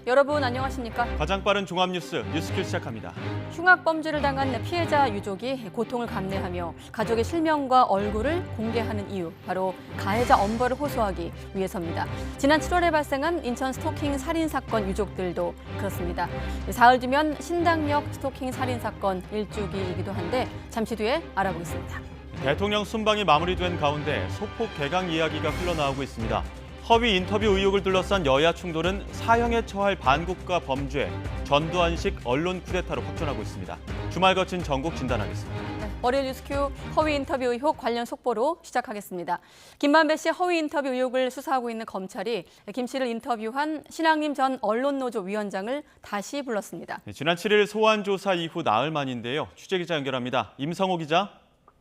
여러분 안녕하십니까? 가장 빠른 종합뉴스 뉴스킬 시작합니다. 흉악범죄를 당한 피해자 유족이 고통을 감내하며 가족의 실명과 얼굴을 공개하는 이유, 바로 가해자 엄벌을 호소하기 위해서입니다. 지난 7월에 발생한 인천 스토킹 살인 사건 유족들도 그렇습니다. 사흘 뒤면 신당역 스토킹 살인 사건 일주기이기도 한데 잠시 뒤에 알아보겠습니다. 대통령 순방이 마무리된 가운데 소폭 개강 이야기가 흘러나오고 있습니다. 허위 인터뷰 의혹을 둘러싼 여야 충돌은 사형에 처할 반국가 범죄, 전두환식 언론 쿠데타로 확전하고 있습니다. 주말 거친 전국 진단하겠습니다. 월요일 뉴스큐 허위 인터뷰 의혹 관련 속보로 시작하겠습니다. 김만배 씨 허위 인터뷰 의혹을 수사하고 있는 검찰이 김 씨를 인터뷰한 신앙림 전 언론노조 위원장을 다시 불렀습니다. 지난 7일 소환 조사 이후 나흘 만인데요. 취재기자 연결합니다. 임성호 기자.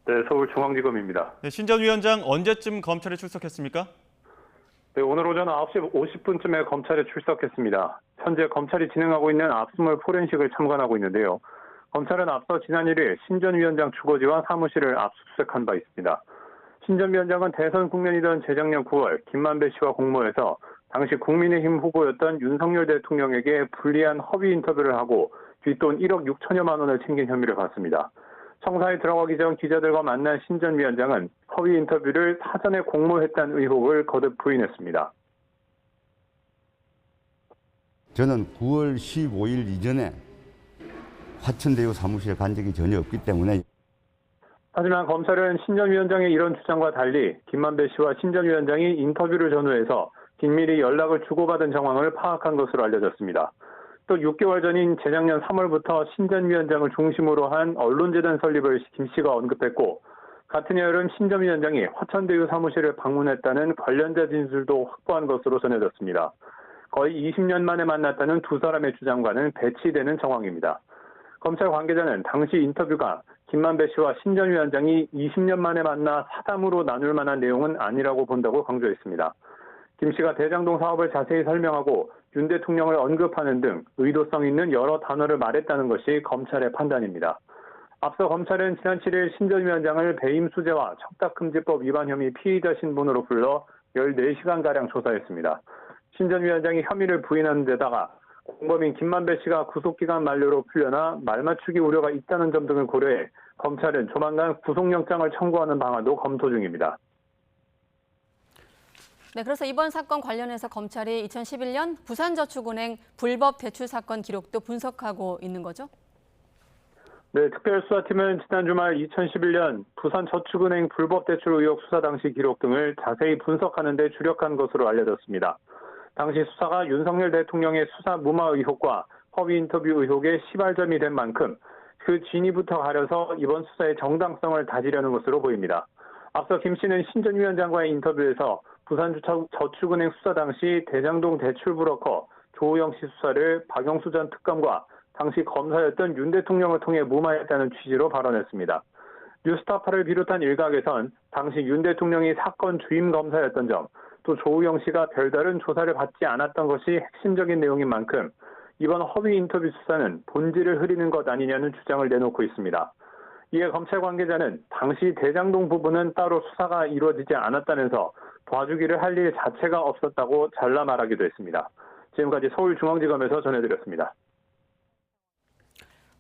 네, 서울중앙지검입니다. 신 전 위원장 언제쯤 검찰에 출석했습니까? 네, 오늘 오전 9시 50분쯤에 검찰에 출석했습니다. 현재 검찰이 진행하고 있는 압수물 포렌식을 참관하고 있는데요. 검찰은 앞서 지난 1일 신 전 위원장 주거지와 사무실을 압수수색한 바 있습니다. 신 전 위원장은 대선 국면이던 재작년 9월 김만배 씨와 공모해서 당시 국민의힘 후보였던 윤석열 대통령에게 불리한 허위 인터뷰를 하고 뒷돈 1억 6천여만 원을 챙긴 혐의를 받습니다. 청사에 들어가기 전 기자들과 만난 신 전 위원장은 허위 인터뷰를 사전에 공모했다는 의혹을 거듭 부인했습니다. 저는 9월 15일 이전에 화천대유 사무실에 간 적이 전혀 없기 때문에. 하지만 검찰은 신 전 위원장의 이런 주장과 달리 김만배 씨와 신 전 위원장이 인터뷰를 전후해서 긴밀히 연락을 주고받은 정황을 파악한 것으로 알려졌습니다. 또 6개월 전인 재작년 3월부터 신 전 위원장을 중심으로 한 언론재단 설립을 김 씨가 언급했고, 같은 여름 신 전 위원장이 화천대유 사무실을 방문했다는 관련자 진술도 확보한 것으로 전해졌습니다. 거의 20년 만에 만났다는 두 사람의 주장과는 배치되는 정황입니다. 검찰 관계자는 당시 인터뷰가 김만배 씨와 신 전 위원장이 20년 만에 만나 사담으로 나눌 만한 내용은 아니라고 본다고 강조했습니다. 김 씨가 대장동 사업을 자세히 설명하고 윤 대통령을 언급하는 등 의도성 있는 여러 단어를 말했다는 것이 검찰의 판단입니다. 앞서 검찰은 지난 7일 신 전 위원장을 배임수재와 청탁금지법 위반 혐의 피의자 신분으로 불러 14시간가량 조사했습니다. 신 전 위원장이 혐의를 부인하는 데다가 공범인 김만배 씨가 구속기간 만료로 풀려나 말맞추기 우려가 있다는 점 등을 고려해 검찰은 조만간 구속영장을 청구하는 방안도 검토 중입니다. 네, 그래서 이번 사건 관련해서 검찰이 2011년 부산저축은행 불법 대출 사건 기록도 분석하고 있는 거죠? 네, 특별수사팀은 지난 주말 2011년 부산저축은행 불법 대출 의혹 수사 당시 기록 등을 자세히 분석하는 데 주력한 것으로 알려졌습니다. 당시 수사가 윤석열 대통령의 수사 무마 의혹과 허위 인터뷰 의혹의 시발점이 된 만큼 그 진위부터 가려서 이번 수사의 정당성을 다지려는 것으로 보입니다. 앞서 김 씨는 신 전 위원장과의 인터뷰에서 부산저축은행 수사 당시 대장동 대출 브로커 조우영 씨 수사를 박영수 전 특검과 당시 검사였던 윤 대통령을 통해 무마했다는 취지로 발언했습니다. 뉴스타파를 비롯한 일각에선 당시 윤 대통령이 사건 주임 검사였던 점, 또 조우영 씨가 별다른 조사를 받지 않았던 것이 핵심적인 내용인 만큼 이번 허위 인터뷰 수사는 본질을 흐리는 것 아니냐는 주장을 내놓고 있습니다. 이에 검찰 관계자는 당시 대장동 부분은 따로 수사가 이루어지지 않았다면서 도와주기를 할 일 자체가 없었다고 잘라 말하기도 했습니다. 지금까지 서울중앙지검에서 전해드렸습니다.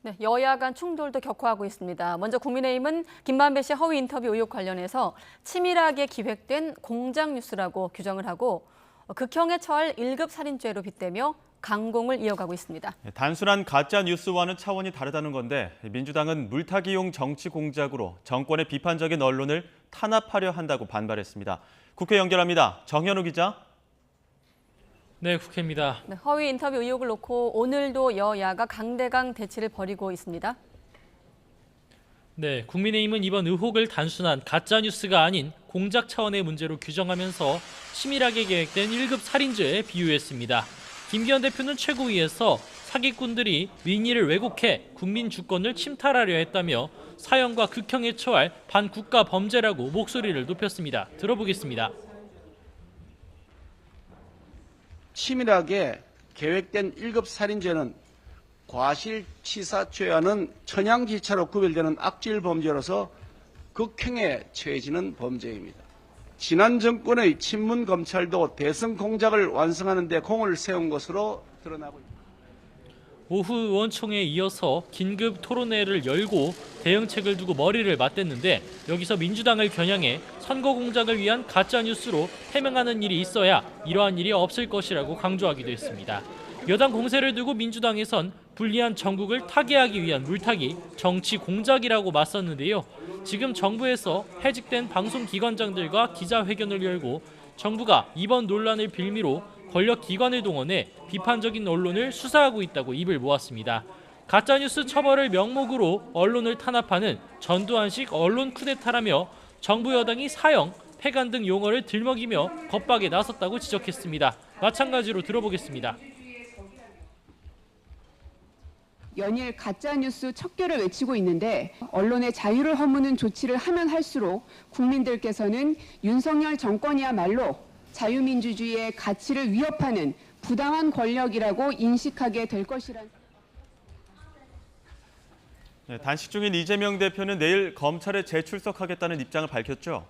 네, 여야 간 충돌도 격화하고 있습니다. 먼저 국민의힘은 김만배 씨 허위 인터뷰 의혹 관련해서 치밀하게 기획된 공작 뉴스라고 규정을 하고 극형에 처할 1급 살인죄로 빗대며 강공을 이어가고 있습니다. 단순한 가짜 뉴스와는 차원이 다르다는 건데 민주당은 물타기용 정치 공작으로 정권의 비판적인 언론을 탄압하려 한다고 반발했습니다. 국회 연결합니다. 정현우 기자. 네, 국회입니다. 네, 허위 인터뷰 의혹을 놓고 오늘도 여야가 강대강 대치를 벌이고 있습니다. 네, 국민의힘은 이번 의혹을 단순한 가짜뉴스가 아닌 공작 차원의 문제로 규정하면서 치밀하게 계획된 1급 살인죄에 비유했습니다. 김기현 대표는 최고위에서 사기꾼들이 민의를 왜곡해 국민 주권을 침탈하려 했다며 사형과 극형에 처할 반국가 범죄라고 목소리를 높였습니다. 들어보겠습니다. 치밀하게 계획된 1급 살인죄는 과실치사죄와는 천양지차로 구별되는 악질 범죄로서 극형에 처해지는 범죄입니다. 지난 정권의 친문검찰도 대선 공작을 완성하는 데 공을 세운 것으로 드러나고 있습니다. 오후 의원총회에 이어서 긴급 토론회를 열고 대응책을 두고 머리를 맞댔는데 여기서 민주당을 겨냥해 선거 공작을 위한 가짜뉴스로 해명하는 일이 있어야 이러한 일이 없을 것이라고 강조하기도 했습니다. 여당 공세를 두고 민주당에선 불리한 전국을 타개하기 위한 물타기, 정치 공작이라고 맞섰는데요. 지금 정부에서 해직된 방송기관장들과 기자회견을 열고 정부가 이번 논란을 빌미로 권력기관을 동원해 비판적인 언론을 수사하고 있다고 입을 모았습니다. 가짜뉴스 처벌을 명목으로 언론을 탄압하는 전두환식 언론 쿠데타라며 정부 여당이 사형, 폐간 등 용어를 들먹이며 겁박에 나섰다고 지적했습니다. 마찬가지로 들어보겠습니다. 연일 가짜뉴스 척결을 외치고 있는데 언론의 자유를 허무는 조치를 하면 할수록 국민들께서는 윤석열 정권이야말로 자유민주주의의 가치를 위협하는 부당한 권력이라고 인식하게 될 것이란. 네, 단식 중인 이재명 대표는 내일 검찰에 재출석하겠다는 입장을 밝혔죠.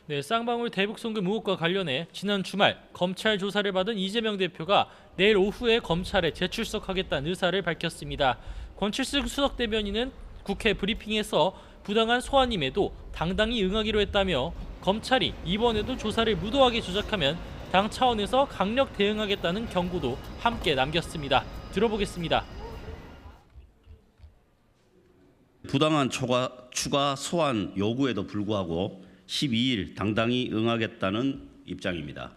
네, 쌍방울 대북 송금 의혹과 관련해 지난 주말 검찰 조사를 받은 이재명 대표가 내일 오후에 검찰에 재출석하겠다는 의사를 밝혔습니다. 권칠승 수석 대변인은 국회 브리핑에서 부당한 소환임에도 당당히 응하기로 했다며 검찰이 이번에도 조사를 무도하게 조작하면 당 차원에서 강력 대응하겠다는 경고도 함께 남겼습니다. 들어보겠습니다. 부당한 추가 소환 요구에도 불구하고 12일 당당히 응하겠다는 입장입니다.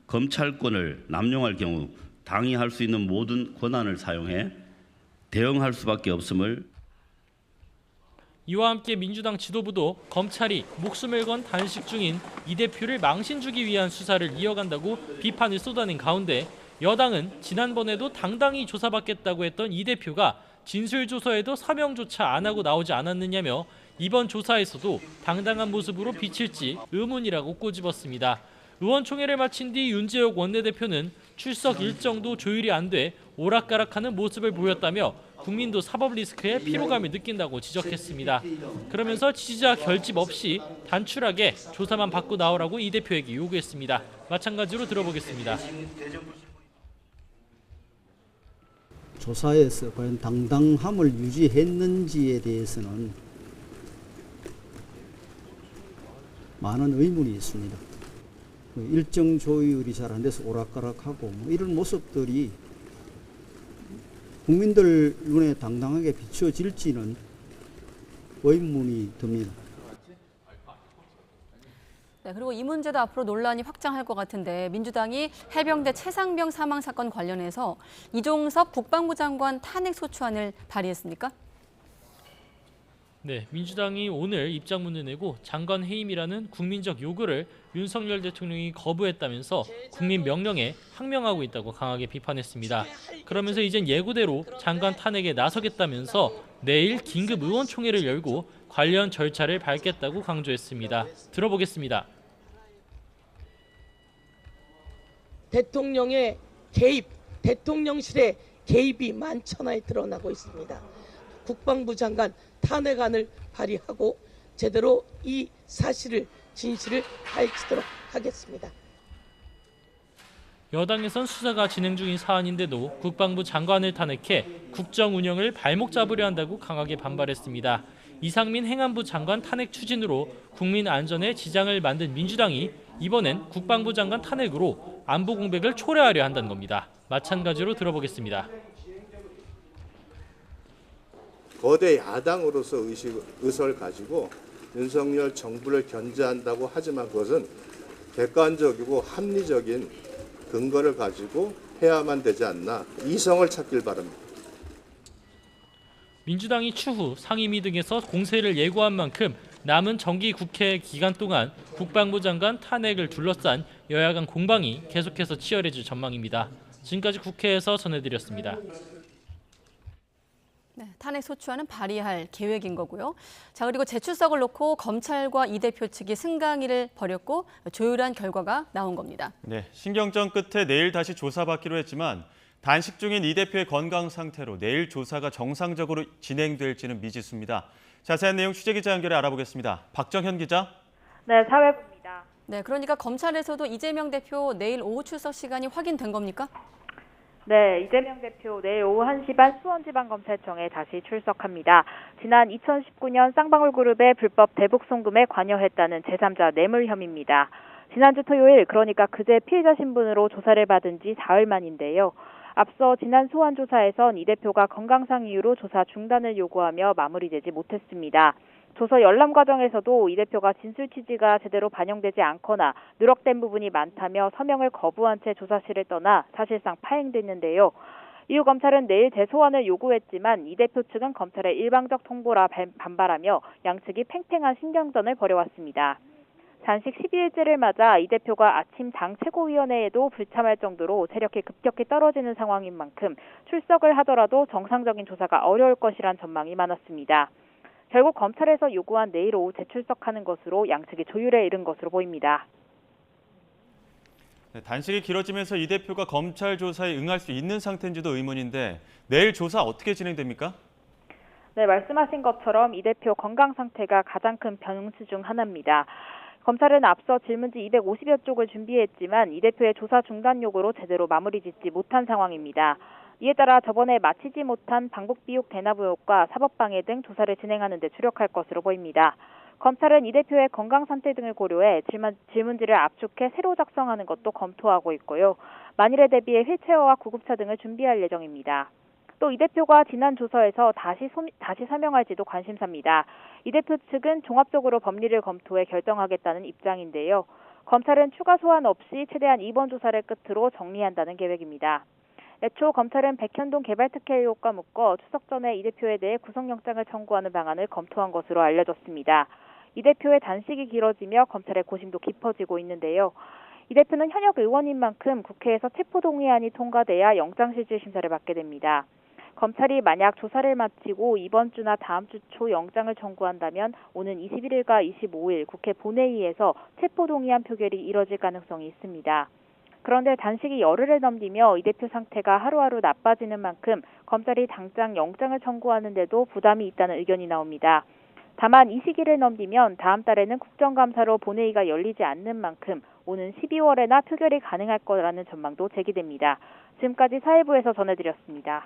검찰권을 남용할 경우 당이 할 수 있는 모든 권한을 사용해 대응할 수밖에 없음을. 이와 함께 민주당 지도부도 검찰이 목숨을 건 단식 중인 이 대표를 망신 주기 위한 수사를 이어간다고 비판을 쏟아낸 가운데 여당은 지난번에도 당당히 조사받겠다고 했던 이 대표가 진술조서에도 서명조차 안 하고 나오지 않았느냐며 이번 조사에서도 당당한 모습으로 비칠지 의문이라고 꼬집었습니다. 의원총회를 마친 뒤 윤재옥 원내대표는 출석 일정도 조율이 안 돼 오락가락하는 모습을 보였다며 국민도 사법 리스크에 피로감을 느낀다고 지적했습니다. 그러면서 지지자 결집 없이 단출하게 조사만 받고 나오라고 이 대표에게 요구했습니다. 마찬가지로 들어보겠습니다. 조사에서 과연 당당함을 유지했는지에 대해서는 많은 의문이 있습니다. 일정 조율이 잘 안 돼서 오락가락하고 이런 모습들이 국민들 눈에 당당하게 비춰질지는 의문이 듭니다. 네, 그리고 이 문제도 앞으로 논란이 확장할 것 같은데 민주당이 해병대 최상병 사망 사건 관련해서 이종섭 국방부 장관 탄핵 소추안을 발의했습니까? 네, 민주당이 오늘 입장문을 내고 장관 해임이라는 국민적 요구를 윤석열 대통령이 거부했다면서 국민 명령에 항명하고 있다고 강하게 비판했습니다. 그러면서 이젠 예고대로 장관 탄핵에 나서겠다면서 내일 긴급 의원총회를 열고 관련 절차를 밟겠다고 강조했습니다. 들어보겠습니다. 대통령의 개입, 대통령실의 개입이 만천하에 드러나고 있습니다. 국방부 장관 탄핵안을 발의하고 제대로 이 사실을 진실을 밝히도록 하겠습니다. 여당에선 수사가 진행 중인 사안인데도 국방부 장관을 탄핵해 국정 운영을 발목 잡으려 한다고 강하게 반발했습니다. 이상민 행안부 장관 탄핵 추진으로 국민 안전에 지장을 만든 민주당이 이번엔 국방부 장관 탄핵으로 안보 공백을 초래하려 한다는 겁니다. 마찬가지로 들어보겠습니다. 거대 야당으로서 의석을 가지고 윤석열 정부를 견제한다고 하지만 그것은 객관적이고 합리적인 근거를 가지고 해야만 되지 않나, 이성을 찾길 바랍니다. 민주당이 추후 상임위 등에서 공세를 예고한 만큼 남은 정기 국회 기간 동안 국방부 장관 탄핵을 둘러싼 여야 간 공방이 계속해서 치열해질 전망입니다. 지금까지 국회에서 전해드렸습니다. 네, 탄핵 소추안은 발의할 계획인 거고요. 자, 그리고 재출석을 놓고 검찰과 이 대표 측이 승강이를 벌였고 조율한 결과가 나온 겁니다. 네, 신경전 끝에 내일 다시 조사받기로 했지만 단식 중인 이 대표의 건강 상태로 내일 조사가 정상적으로 진행될지는 미지수입니다. 자세한 내용 취재기자 연결해 알아보겠습니다. 박정현 기자. 네, 사회부입니다. 네, 그러니까 검찰에서도 이재명 대표 내일 오후 출석 시간이 확인된 겁니까? 네, 이재명 대표 내일 오후 1시 반 수원지방검찰청에 다시 출석합니다. 지난 2019년 쌍방울그룹의 불법 대북 송금에 관여했다는 제3자 뇌물 혐의입니다. 지난주 토요일, 그러니까 그제 피해자 신분으로 조사를 받은 지 사흘 만인데요. 앞서 지난 소환 조사에선 이 대표가 건강상 이유로 조사 중단을 요구하며 마무리되지 못했습니다. 조서 열람 과정에서도 이 대표가 진술 취지가 제대로 반영되지 않거나 누락된 부분이 많다며 서명을 거부한 채 조사실을 떠나 사실상 파행됐는데요. 이후 검찰은 내일 재소환을 요구했지만 이 대표 측은 검찰의 일방적 통보라 반발하며 양측이 팽팽한 신경전을 벌여왔습니다. 단식 12일째를 맞아 이 대표가 아침 당 최고위원회에도 불참할 정도로 세력이 급격히 떨어지는 상황인 만큼 출석을 하더라도 정상적인 조사가 어려울 것이란 전망이 많았습니다. 결국 검찰에서 요구한 내일 오후 재출석하는 것으로 양측이 조율에 이른 것으로 보입니다. 네, 단식이 길어지면서 이 대표가 검찰 조사에 응할 수 있는 상태인지도 의문인데 내일 조사 어떻게 진행됩니까? 네, 말씀하신 것처럼 이 대표 건강 상태가 가장 큰 변수 중 하나입니다. 검찰은 앞서 질문지 250여 쪽을 준비했지만 이 대표의 조사 중단 요구로 제대로 마무리 짓지 못한 상황입니다. 이에 따라 저번에 마치지 못한 방북비육 대납 의혹과 사법방해 등 조사를 진행하는 데 주력할 것으로 보입니다. 검찰은 이 대표의 건강 상태 등을 고려해 질문지를 압축해 새로 작성하는 것도 검토하고 있고요. 만일에 대비해 휠체어와 구급차 등을 준비할 예정입니다. 또 이 대표가 지난 조서에서 다시 서명할지도 관심사입니다. 이 대표 측은 종합적으로 법리를 검토해 결정하겠다는 입장인데요. 검찰은 추가 소환 없이 최대한 이번 조사를 끝으로 정리한다는 계획입니다. 애초 검찰은 백현동 개발특혜 의혹과 묶어 추석 전에 이 대표에 대해 구속영장을 청구하는 방안을 검토한 것으로 알려졌습니다. 이 대표의 단식이 길어지며 검찰의 고심도 깊어지고 있는데요. 이 대표는 현역 의원인 만큼 국회에서 체포동의안이 통과돼야 영장실질 심사를 받게 됩니다. 검찰이 만약 조사를 마치고 이번 주나 다음 주 초 영장을 청구한다면 오는 21일과 25일 국회 본회의에서 체포동의안 표결이 이뤄질 가능성이 있습니다. 그런데 단식이 열흘을 넘기며 이 대표 상태가 하루하루 나빠지는 만큼 검찰이 당장 영장을 청구하는데도 부담이 있다는 의견이 나옵니다. 다만 이 시기를 넘기면 다음 달에는 국정감사로 본회의가 열리지 않는 만큼 오는 12월에나 표결이 가능할 거라는 전망도 제기됩니다. 지금까지 사회부에서 전해드렸습니다.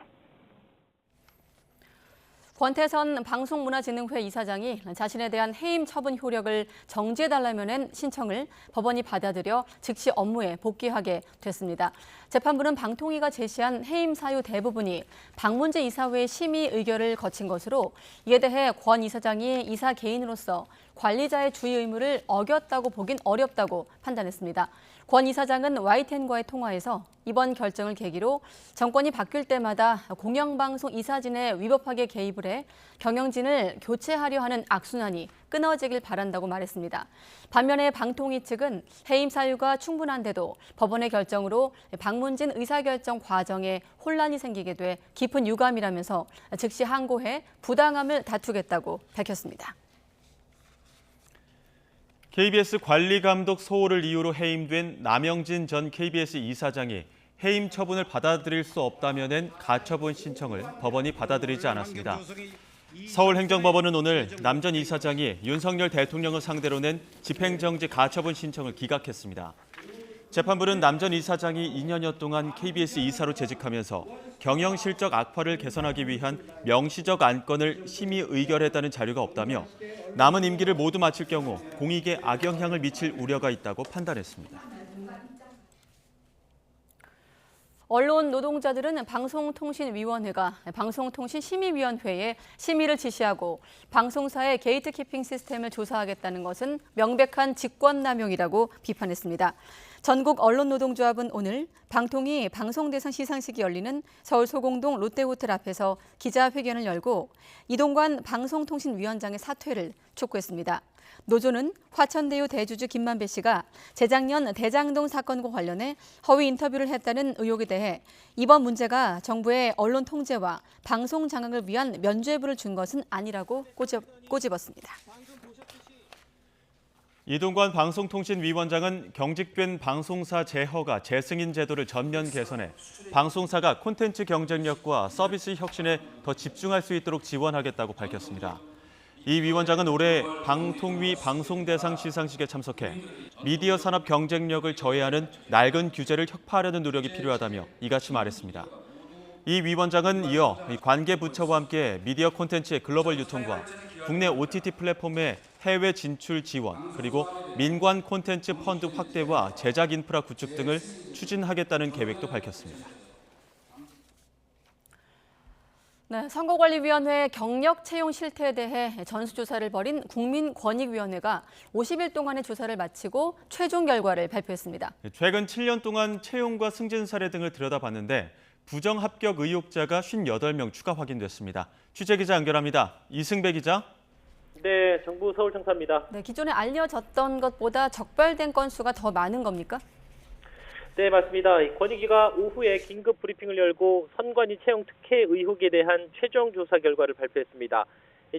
권태선 방송문화진흥회 이사장이 자신에 대한 해임 처분 효력을 정지해달라며 낸 신청을 법원이 받아들여 즉시 업무에 복귀하게 됐습니다. 재판부는 방통위가 제시한 해임 사유 대부분이 박문재 이사회의 심의 의결을 거친 것으로 이에 대해 권 이사장이 이사 개인으로서 관리자의 주의 의무를 어겼다고 보긴 어렵다고 판단했습니다. 권 이사장은 YTN과의 통화에서 이번 결정을 계기로 정권이 바뀔 때마다 공영방송 이사진에 위법하게 개입을 해 경영진을 교체하려 하는 악순환이 끊어지길 바란다고 말했습니다. 반면에 방통위 측은 해임 사유가 충분한데도 법원의 결정으로 박문진 의사결정 과정에 혼란이 생기게 돼 깊은 유감이라면서 즉시 항고해 부당함을 다투겠다고 밝혔습니다. KBS 관리감독 소홀을 이유로 해임된 남영진 전 KBS 이사장이 해임 처분을 받아들일 수 없다며 낸 가처분 신청을 법원이 받아들이지 않았습니다. 서울행정법원은 오늘 남 전 이사장이 윤석열 대통령을 상대로 낸 집행정지 가처분 신청을 기각했습니다. 재판부는 남 전 이사장이 2년여 동안 KBS 이사로 재직하면서 경영 실적 악화를 개선하기 위한 명시적 안건을 심의 의결했다는 자료가 없다며 남은 임기를 모두 마칠 경우 공익에 악영향을 미칠 우려가 있다고 판단했습니다. 언론 노동자들은 방송통신위원회가 방송통신심의위원회에 심의를 지시하고 방송사의 게이트키핑 시스템을 조사하겠다는 것은 명백한 직권남용이라고 비판했습니다. 전국 언론노동조합은 오늘 방통위 방송대상 시상식이 열리는 서울 소공동 롯데호텔 앞에서 기자회견을 열고 이동관 방송통신위원장의 사퇴를 촉구했습니다. 노조는 화천대유 대주주 김만배 씨가 재작년 대장동 사건과 관련해 허위 인터뷰를 했다는 의혹에 대해 이번 문제가 정부의 언론 통제와 방송 장악을 위한 면죄부를 준 것은 아니라고 꼬집었습니다. 이동관 방송통신위원장은 경직된 방송사 재허가 재승인 제도를 전면 개선해 방송사가 콘텐츠 경쟁력과 서비스 혁신에 더 집중할 수 있도록 지원하겠다고 밝혔습니다. 이 위원장은 올해 방통위 방송대상 시상식에 참석해 미디어 산업 경쟁력을 저해하는 낡은 규제를 혁파하려는 노력이 필요하다며 이같이 말했습니다. 이 위원장은 이어 관계 부처와 함께 미디어 콘텐츠의 글로벌 유통과 국내 OTT 플랫폼의 해외 진출 지원, 그리고 민관 콘텐츠 펀드 확대와 제작 인프라 구축 등을 추진하겠다는 계획도 밝혔습니다. 네, 선거관리위원회 경력 채용 실태에 대해 전수조사를 벌인 국민권익위원회가 50일 동안의 조사를 마치고 최종 결과를 발표했습니다. 최근 7년 동안 채용과 승진 사례 등을 들여다봤는데 부정 합격 의혹자가 58명 추가 확인됐습니다. 취재기자 연결합니다. 이승배 기자. 네, 정부 서울청사입니다. 네, 기존에 알려졌던 것보다 적발된 건수가 더 많은 겁니까? 네, 맞습니다. 권익위가 오후에 긴급 브리핑을 열고 선관위 채용 특혜 의혹에 대한 최종 조사 결과를 발표했습니다.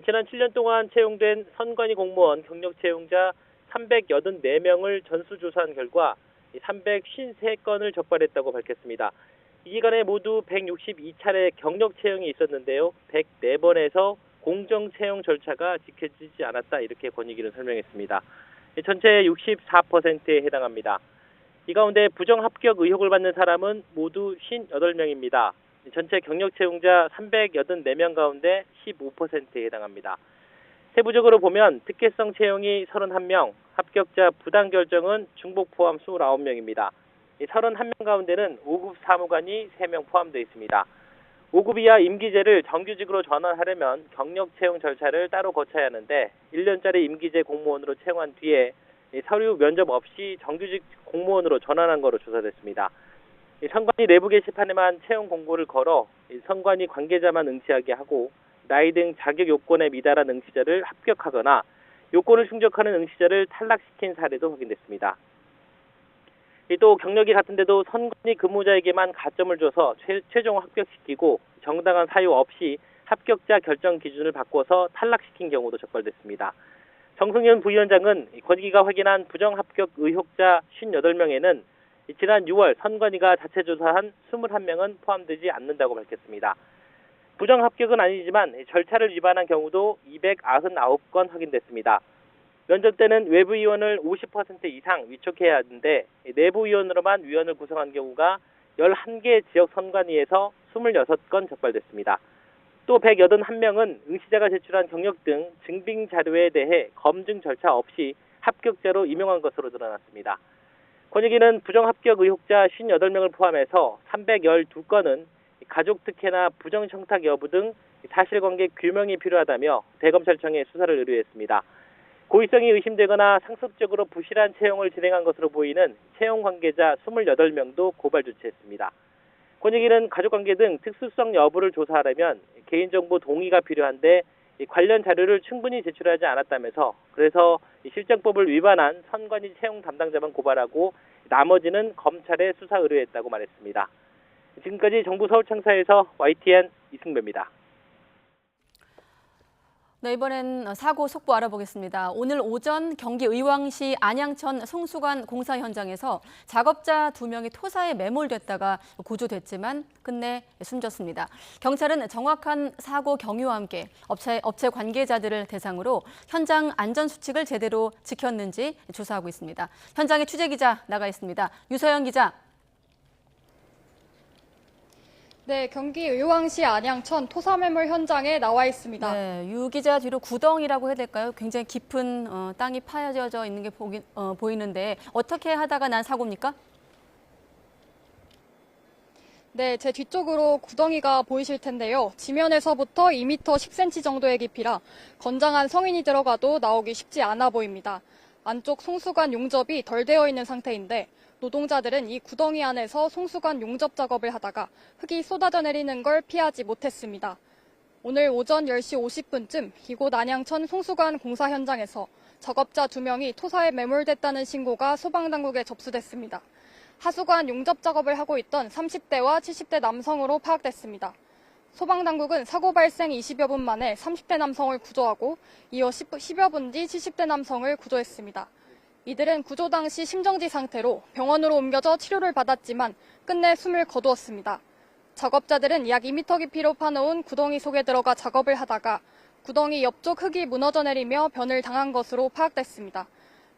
지난 7년 동안 채용된 선관위 공무원 경력 채용자 384명을 전수조사한 결과 353건을 적발했다고 밝혔습니다. 이 기간에 모두 162차례 경력 채용이 있었는데요. 104번에서 공정 채용 절차가 지켜지지 않았다, 이렇게 권익위는 설명했습니다. 전체의 64%에 해당합니다. 이 가운데 부정 합격 의혹을 받는 사람은 모두 58명입니다. 전체 경력 채용자 384명 가운데 15%에 해당합니다. 세부적으로 보면 특혜성 채용이 31명, 합격자 부당 결정은 중복 포함 29명입니다. 31명 가운데는 5급 사무관이 3명 포함되어 있습니다. 5급 이하 임기제를 정규직으로 전환하려면 경력 채용 절차를 따로 거쳐야 하는데 1년짜리 임기제 공무원으로 채용한 뒤에 서류 면접 없이 정규직 공무원으로 전환한 거로 조사됐습니다. 선관위 내부 게시판에만 채용 공고를 걸어 선관위 관계자만 응시하게 하고 나이 등 자격 요건에 미달한 응시자를 합격하거나 요건을 충족하는 응시자를 탈락시킨 사례도 확인됐습니다. 또 경력이 같은데도 선관위 근무자에게만 가점을 줘서 최종 합격시키고 정당한 사유 없이 합격자 결정 기준을 바꿔서 탈락시킨 경우도 적발됐습니다. 정승윤 부위원장은 권익위가 확인한 부정합격 의혹자 58명에는 지난 6월 선관위가 자체 조사한 21명은 포함되지 않는다고 밝혔습니다. 부정합격은 아니지만 절차를 위반한 경우도 299건 확인됐습니다. 면접 때는 외부위원을 50% 이상 위촉해야 하는데 내부위원으로만 위원을 구성한 경우가 11개 지역 선관위에서 26건 적발됐습니다. 또 181명은 응시자가 제출한 경력 등 증빙 자료에 대해 검증 절차 없이 합격자로 임용한 것으로 드러났습니다. 권익위는 부정합격 의혹자 58명을 포함해서 312건은 가족 특혜나 부정 청탁 여부 등 사실관계 규명이 필요하다며 대검찰청에 수사를 의뢰했습니다. 고의성이 의심되거나 상습적으로 부실한 채용을 진행한 것으로 보이는 채용 관계자 28명도 고발 조치했습니다. 권익위는 가족관계 등 특수성 여부를 조사하려면 개인정보 동의가 필요한데 관련 자료를 충분히 제출하지 않았다면서 그래서 실정법을 위반한 선관위 채용 담당자만 고발하고 나머지는 검찰에 수사 의뢰했다고 말했습니다. 지금까지 정부 서울청사에서 YTN 이승배입니다. 네, 이번엔 사고 속보 알아보겠습니다. 오늘 오전 경기 의왕시 안양천 송수관 공사 현장에서 작업자 2명이 토사에 매몰됐다가 구조됐지만 끝내 숨졌습니다. 경찰은 정확한 사고 경위와 함께 업체 관계자들을 대상으로 현장 안전수칙을 제대로 지켰는지 조사하고 있습니다. 현장에 취재기자 나가 있습니다. 유서연 기자. 네, 경기 의왕시 안양천 토사매몰 현장에 나와 있습니다. 네, 유 기자 뒤로 구덩이라고 해야 될까요? 굉장히 깊은 땅이 파여져 있는 게 보이는데 어떻게 하다가 난 사고입니까? 네, 제 뒤쪽으로 구덩이가 보이실 텐데요. 지면에서부터 2m 10cm 정도의 깊이라 건장한 성인이 들어가도 나오기 쉽지 않아 보입니다. 안쪽 송수관 용접이 덜 되어 있는 상태인데 노동자들은 이 구덩이 안에서 송수관 용접 작업을 하다가 흙이 쏟아져 내리는 걸 피하지 못했습니다. 오늘 오전 10시 50분쯤 이곳 안양천 송수관 공사 현장에서 작업자 2명이 토사에 매몰됐다는 신고가 소방당국에 접수됐습니다. 하수관 용접 작업을 하고 있던 30대와 70대 남성으로 파악됐습니다. 소방당국은 사고 발생 20여 분 만에 30대 남성을 구조하고 이어 10여 분 뒤 70대 남성을 구조했습니다. 이들은 구조 당시 심정지 상태로 병원으로 옮겨져 치료를 받았지만 끝내 숨을 거두었습니다. 작업자들은 약 2m 깊이로 파놓은 구덩이 속에 들어가 작업을 하다가 구덩이 옆쪽 흙이 무너져 내리며 변을 당한 것으로 파악됐습니다.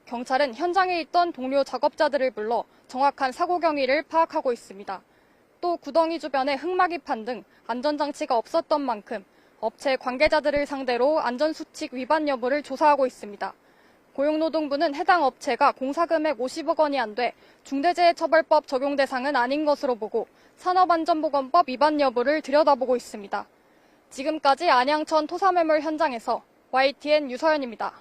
경찰은 현장에 있던 동료 작업자들을 불러 정확한 사고 경위를 파악하고 있습니다. 또 구덩이 주변에 흙막이판 등 안전장치가 없었던 만큼 업체 관계자들을 상대로 안전수칙 위반 여부를 조사하고 있습니다. 고용노동부는 해당 업체가 공사금액 50억 원이 안 돼 중대재해처벌법 적용 대상은 아닌 것으로 보고 산업안전보건법 위반 여부를 들여다보고 있습니다. 지금까지 안양천 토사매물 현장에서 YTN 유서연입니다.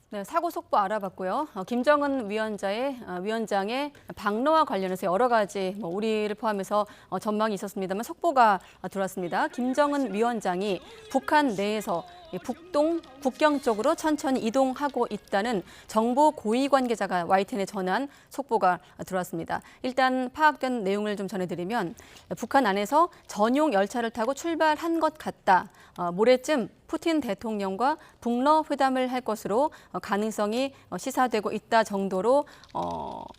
네, 사고 속보 알아봤고요. 김정은 위원장의 방로와 관련해서 여러 가지 우리를 포함해서 전망이 있었습니다만 속보가 들어왔습니다. 김정은 위원장이 북한 내에서 북동, 북경 쪽으로 천천히 이동하고 있다는 정보 고위 관계자가 YTN에 전한 속보가 들어왔습니다. 일단 파악된 내용을 좀 전해드리면 북한 안에서 전용 열차를 타고 출발한 것 같다. 모레쯤 푸틴 대통령과 북러 회담을 할 것으로 가능성이 시사되고 있다 정도로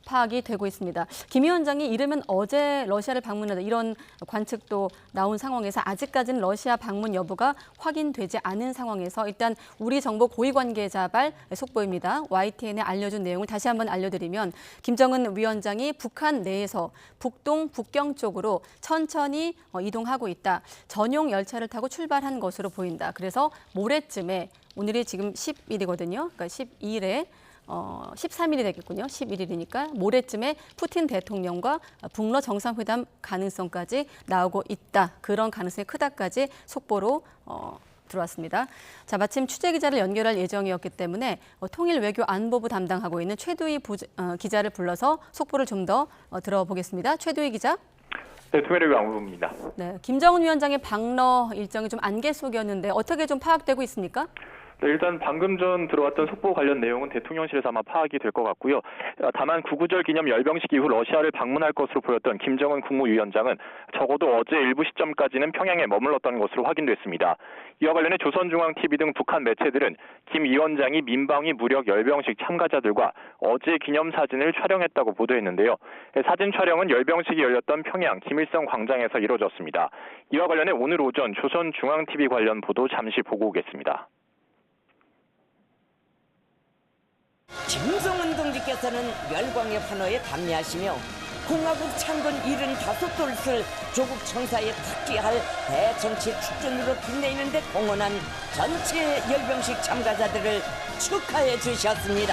파악이 되고 있습니다. 김 위원장이 이르면 어제 러시아를 방문하다 이런 관측도 나온 상황에서 아직까지는 러시아 방문 여부가 확인되지 않은 상황에서 일단 우리 정보 고위 관계자발 속보입니다. YTN에 알려준 내용을 다시 한번 알려드리면 김정은 위원장이 북한 내에서 북동, 북경 쪽으로 천천히 이동하고 있다. 전용 열차를 타고 출발한 것으로 보인다. 그래서 모레쯤에 오늘이 지금 10일이거든요. 그러니까 12일에 13일이 되겠군요. 11일이니까 모레쯤에 푸틴 대통령과 북러 정상회담 가능성까지 나오고 있다. 그런 가능성이 크다까지 속보로 들어왔습니다. 자, 마침 취재 기자를 연결할 예정이었기 때문에 통일외교안보부 담당하고 있는 최두희 기자를 불러서 속보를 좀 더 들어보겠습니다. 최두희 기자. 네, 통일외교 안보부입니다. 네, 김정은 위원장의 방러 일정이 좀 안개 속이었는데 어떻게 좀 파악되고 있습니까? 네, 일단 방금 전 들어왔던 속보 관련 내용은 대통령실에서 아마 파악이 될 것 같고요. 다만 구구절 기념 열병식 이후 러시아를 방문할 것으로 보였던 김정은 국무위원장은 적어도 어제 일부 시점까지는 평양에 머물렀던 것으로 확인됐습니다. 이와 관련해 조선중앙TV 등 북한 매체들은 김 위원장이 민방위 무력 열병식 참가자들과 어제 기념사진을 촬영했다고 보도했는데요. 사진 촬영은 열병식이 열렸던 평양 김일성 광장에서 이뤄졌습니다. 이와 관련해 오늘 오전 조선중앙TV 관련 보도 잠시 보고 오겠습니다. 김정은 동지께서는 열광의 환호에 담례하시며 공화국 창건 75돌을 조국 청사에 특기할 대정치 축전으로 빛내는 데 공헌한 전체 열병식 참가자들을 축하해 주셨습니다.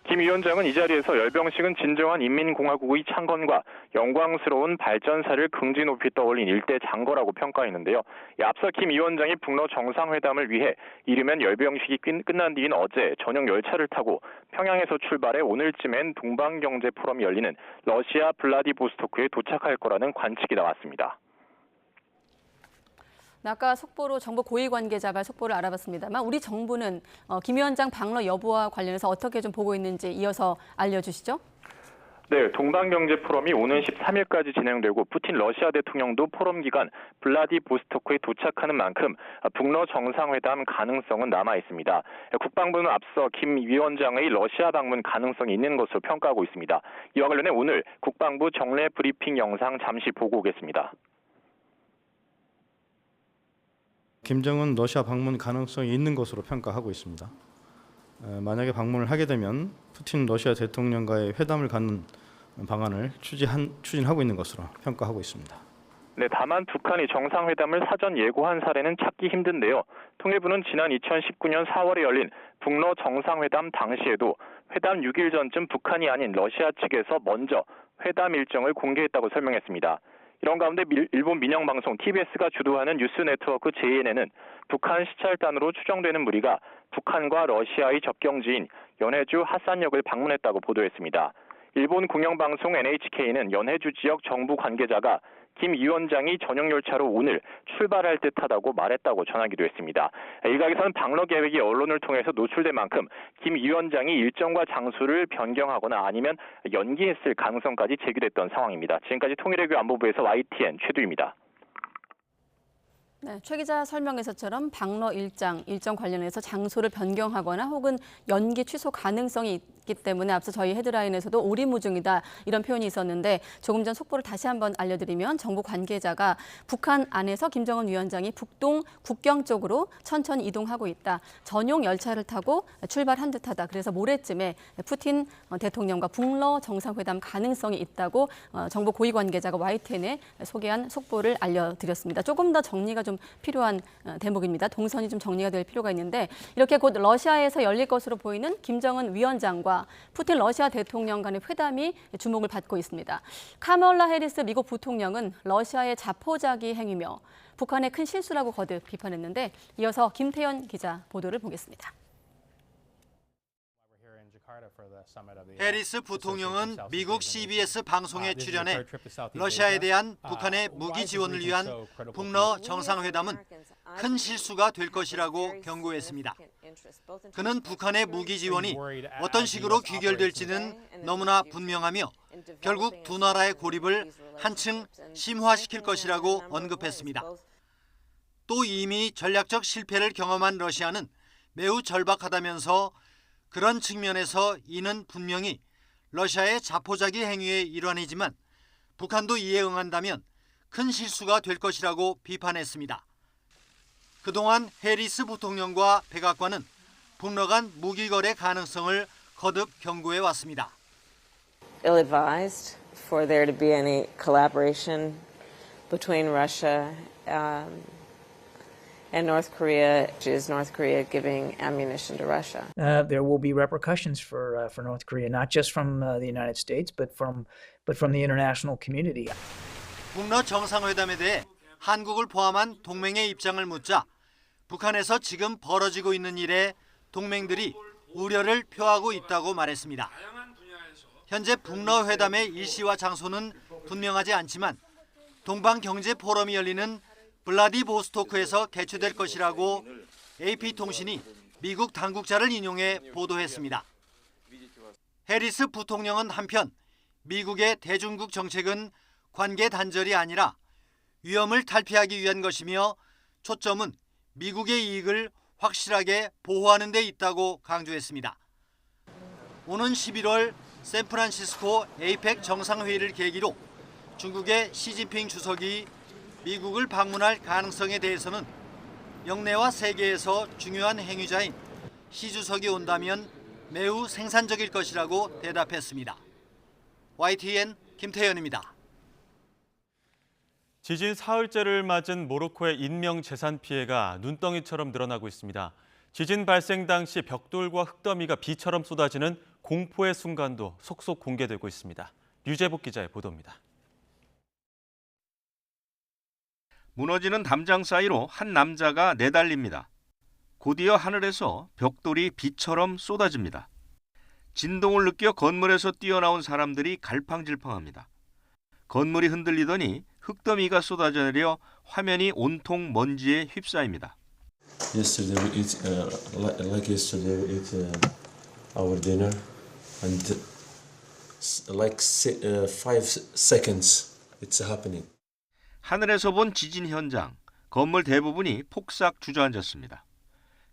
김 위원장은 이 자리에서 열병식은 진정한 인민공화국의 창건과 영광스러운 발전사를 긍지 높이 떠올린 일대 장거라고 평가했는데요. 앞서 김 위원장이 북러 정상회담을 위해 이르면 열병식이 끝난 뒤인 어제 전용 열차를 타고 평양에서 출발해 오늘쯤엔 동방경제 포럼이 열리는 러시아 블라디보스토크에 도착할 거라는 관측이 나왔습니다. 아까 속보로 정보 고위 관계자발 속보를 알아봤습니다만 우리 정부는 김 위원장 방러 여부와 관련해서 어떻게 좀 보고 있는지 이어서 알려주시죠. 네, 동방경제 포럼이 오는 13일까지 진행되고 푸틴 러시아 대통령도 포럼 기간 블라디보스토크에 도착하는 만큼 북러 정상회담 가능성은 남아 있습니다. 국방부는 앞서 김 위원장의 러시아 방문 가능성이 있는 것으로 평가하고 있습니다. 이와 관련해 오늘 국방부 정례 브리핑 영상 잠시 보고 오겠습니다. 김정은 러시아 방문 가능성이 있는 것으로 평가하고 있습니다. 만약에 방문을 하게 되면 푸틴 러시아 대통령과의 회담을 갖는 방안을 추진하고 있는 것으로 평가하고 있습니다. 네, 다만 북한이 정상회담을 사전 예고한 사례는 찾기 힘든데요. 통일부는 지난 2019년 4월에 열린 북러 정상회담 당시에도 회담 6일 전쯤 북한이 아닌 러시아 측에서 먼저 회담 일정을 공개했다고 설명했습니다. 이런 가운데 일본 민영방송 TBS가 주도하는 뉴스 네트워크 JNN은 북한 시찰단으로 추정되는 무리가 북한과 러시아의 접경지인 연해주 하산역을 방문했다고 보도했습니다. 일본 공영방송 NHK는 연해주 지역 정부 관계자가 김 위원장이 전용 열차로 오늘 출발할 듯하다고 말했다고 전하기도 했습니다. 일각에서는 방러 계획이 언론을 통해서 노출된 만큼 김 위원장이 일정과 장소를 변경하거나 아니면 연기했을 가능성까지 제기됐던 상황입니다. 지금까지 통일외교 안보부에서 YTN 최두입니다. 네, 최 기자 설명에서처럼 방러 일정 관련해서 장소를 변경하거나 혹은 연기 취소 가능성이 있기 때문에 앞서 저희 헤드라인에서도 오리무중이다 이런 표현이 있었는데 조금 전 속보를 다시 한번 알려드리면 정부 관계자가 북한 안에서 김정은 위원장이 북동 국경 쪽으로 천천히 이동하고 있다. 전용 열차를 타고 출발한 듯하다. 그래서 모레쯤에 푸틴 대통령과 북러 정상회담 가능성이 있다고 정부 고위 관계자가 YTN에 소개한 속보를 알려드렸습니다. 조금 더 정리가 좀 필요한 대목입니다. 동선이 좀 정리가 될 필요가 있는데 이렇게 곧 러시아에서 열릴 것으로 보이는 김정은 위원장과 푸틴 러시아 대통령 간의 회담이 주목을 받고 있습니다. 카멀라 해리스 미국 부통령은 러시아의 자포자기 행위며 북한의 큰 실수라고 거듭 비판했는데 이어서 김태현 기자 보도를 보겠습니다. 해리스 부통령은 미국 CBS 방송에 출연해 러시아에 대한 북한의 무기 지원을 위한 북러 정상회담은 큰 실수가 될 것이라고 경고했습니다. 그는 북한의 무기 지원이 어떤 식으로 귀결될지는 너무나 분명하며 결국 두 나라의 고립을 한층 심화시킬 것이라고 언급했습니다. 또 이미 전략적 실패를 경험한 러시아는 매우 절박하다면서 그런 측면에서 이는 분명히 러시아의 자포자기 행위의 일환이지만 북한도 이에 응한다면 큰 실수가 될 것이라고 비판했습니다. 그동안 해리스 부통령과 백악관은 북러 간 무기 거래 가능성을 거듭 경고해 왔습니다. Ill-advised for there to be any collaboration between Russia and North Korea. Is North Korea giving ammunition to Russia? There will be repercussions for North Korea, not just from the United States, but from the international community. 북러 정상회담에 대해 한국을 포함한 동맹의 입장을 묻자 북한에서 지금 벌어지고 있는 일에 동맹들이 우려를 표하고 있다고 말했습니다. 현재 북러 회담의 일시와 장소는 분명하지 않지만 동방경제포럼이 열리는 블라디보스토크에서 개최될 것이라고 AP통신이 미국 당국자를 인용해 보도했습니다. 해리스 부통령은 한편 미국의 대중국 정책은 관계 단절이 아니라 위험을 탈피하기 위한 것이며 초점은 미국의 이익을 확실하게 보호하는 데 있다고 강조했습니다. 오는 11월 샌프란시스코 에이펙 정상회의를 계기로 중국의 시진핑 주석이 미국을 방문할 가능성에 대해서는 영내와 세계에서 중요한 행위자인 시 주석이 온다면 매우 생산적일 것이라고 대답했습니다. YTN 김태현입니다. 지진 사흘째를 맞은 모로코의 인명재산 피해가 눈덩이처럼 늘어나고 있습니다. 지진 발생 당시 벽돌과 흙더미가 비처럼 쏟아지는 공포의 순간도 속속 공개되고 있습니다. 류재복 기자의 보도입니다. 무너지는 담장 사이로 한 남자가 내달립니다. 곧이어 하늘에서 벽돌이 비처럼 쏟아집니다. 진동을 느껴 건물에서 뛰어나온 사람들이 갈팡질팡합니다. 건물이 흔들리더니 흙더미가 쏟아져 내려 화면이 온통 먼지에 휩싸입니다. Yesterday we eat like yesterday we eat our dinner and like 5 seconds it's happening. 하늘에서 본 지진 현장, 건물 대부분이 폭삭 주저앉았습니다.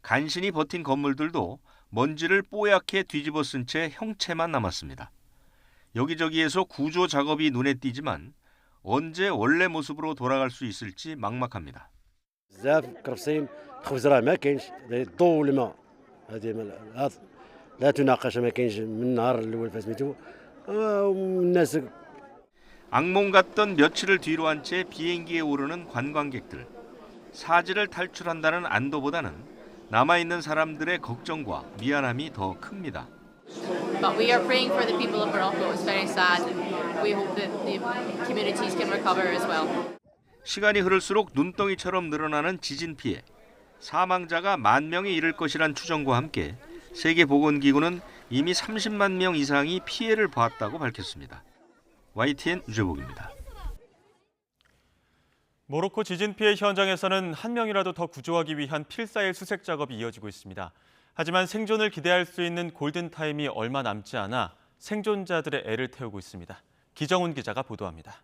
간신히 버틴 건물들도 먼지를 뽀얗게 뒤집어 쓴 채 형체만 남았습니다. 여기저기에서 구조 작업이 눈에 띄지만 언제 원래 모습으로 돌아갈 수 있을지 막막합니다. 악몽 같던 며칠을 뒤로 한 채 비행기에 오르는 관광객들. 사지를 탈출한다는 안도보다는 남아있는 사람들의 걱정과 미안함이 더 큽니다. But we are praying for the people of Morocco. It's very sad. We hope that the communities can recover as well. 시간이 흐를수록 눈덩이처럼 늘어나는 지진 피해. 사망자가 10,000명에 이를 것이란 추정과 함께 세계보건기구는 이미 30만 명 이상이 피해를 봤다고 밝혔습니다. YTN 유재복입니다. 모로코 지진 피해 현장에서는 한 명이라도 더 구조하기 위한 필사일 수색 작업이 이어지고 있습니다. 하지만 생존을 기대할 수 있는 골든타임이 얼마 남지 않아 생존자들의 애를 태우고 있습니다. 기정훈 기자가 보도합니다.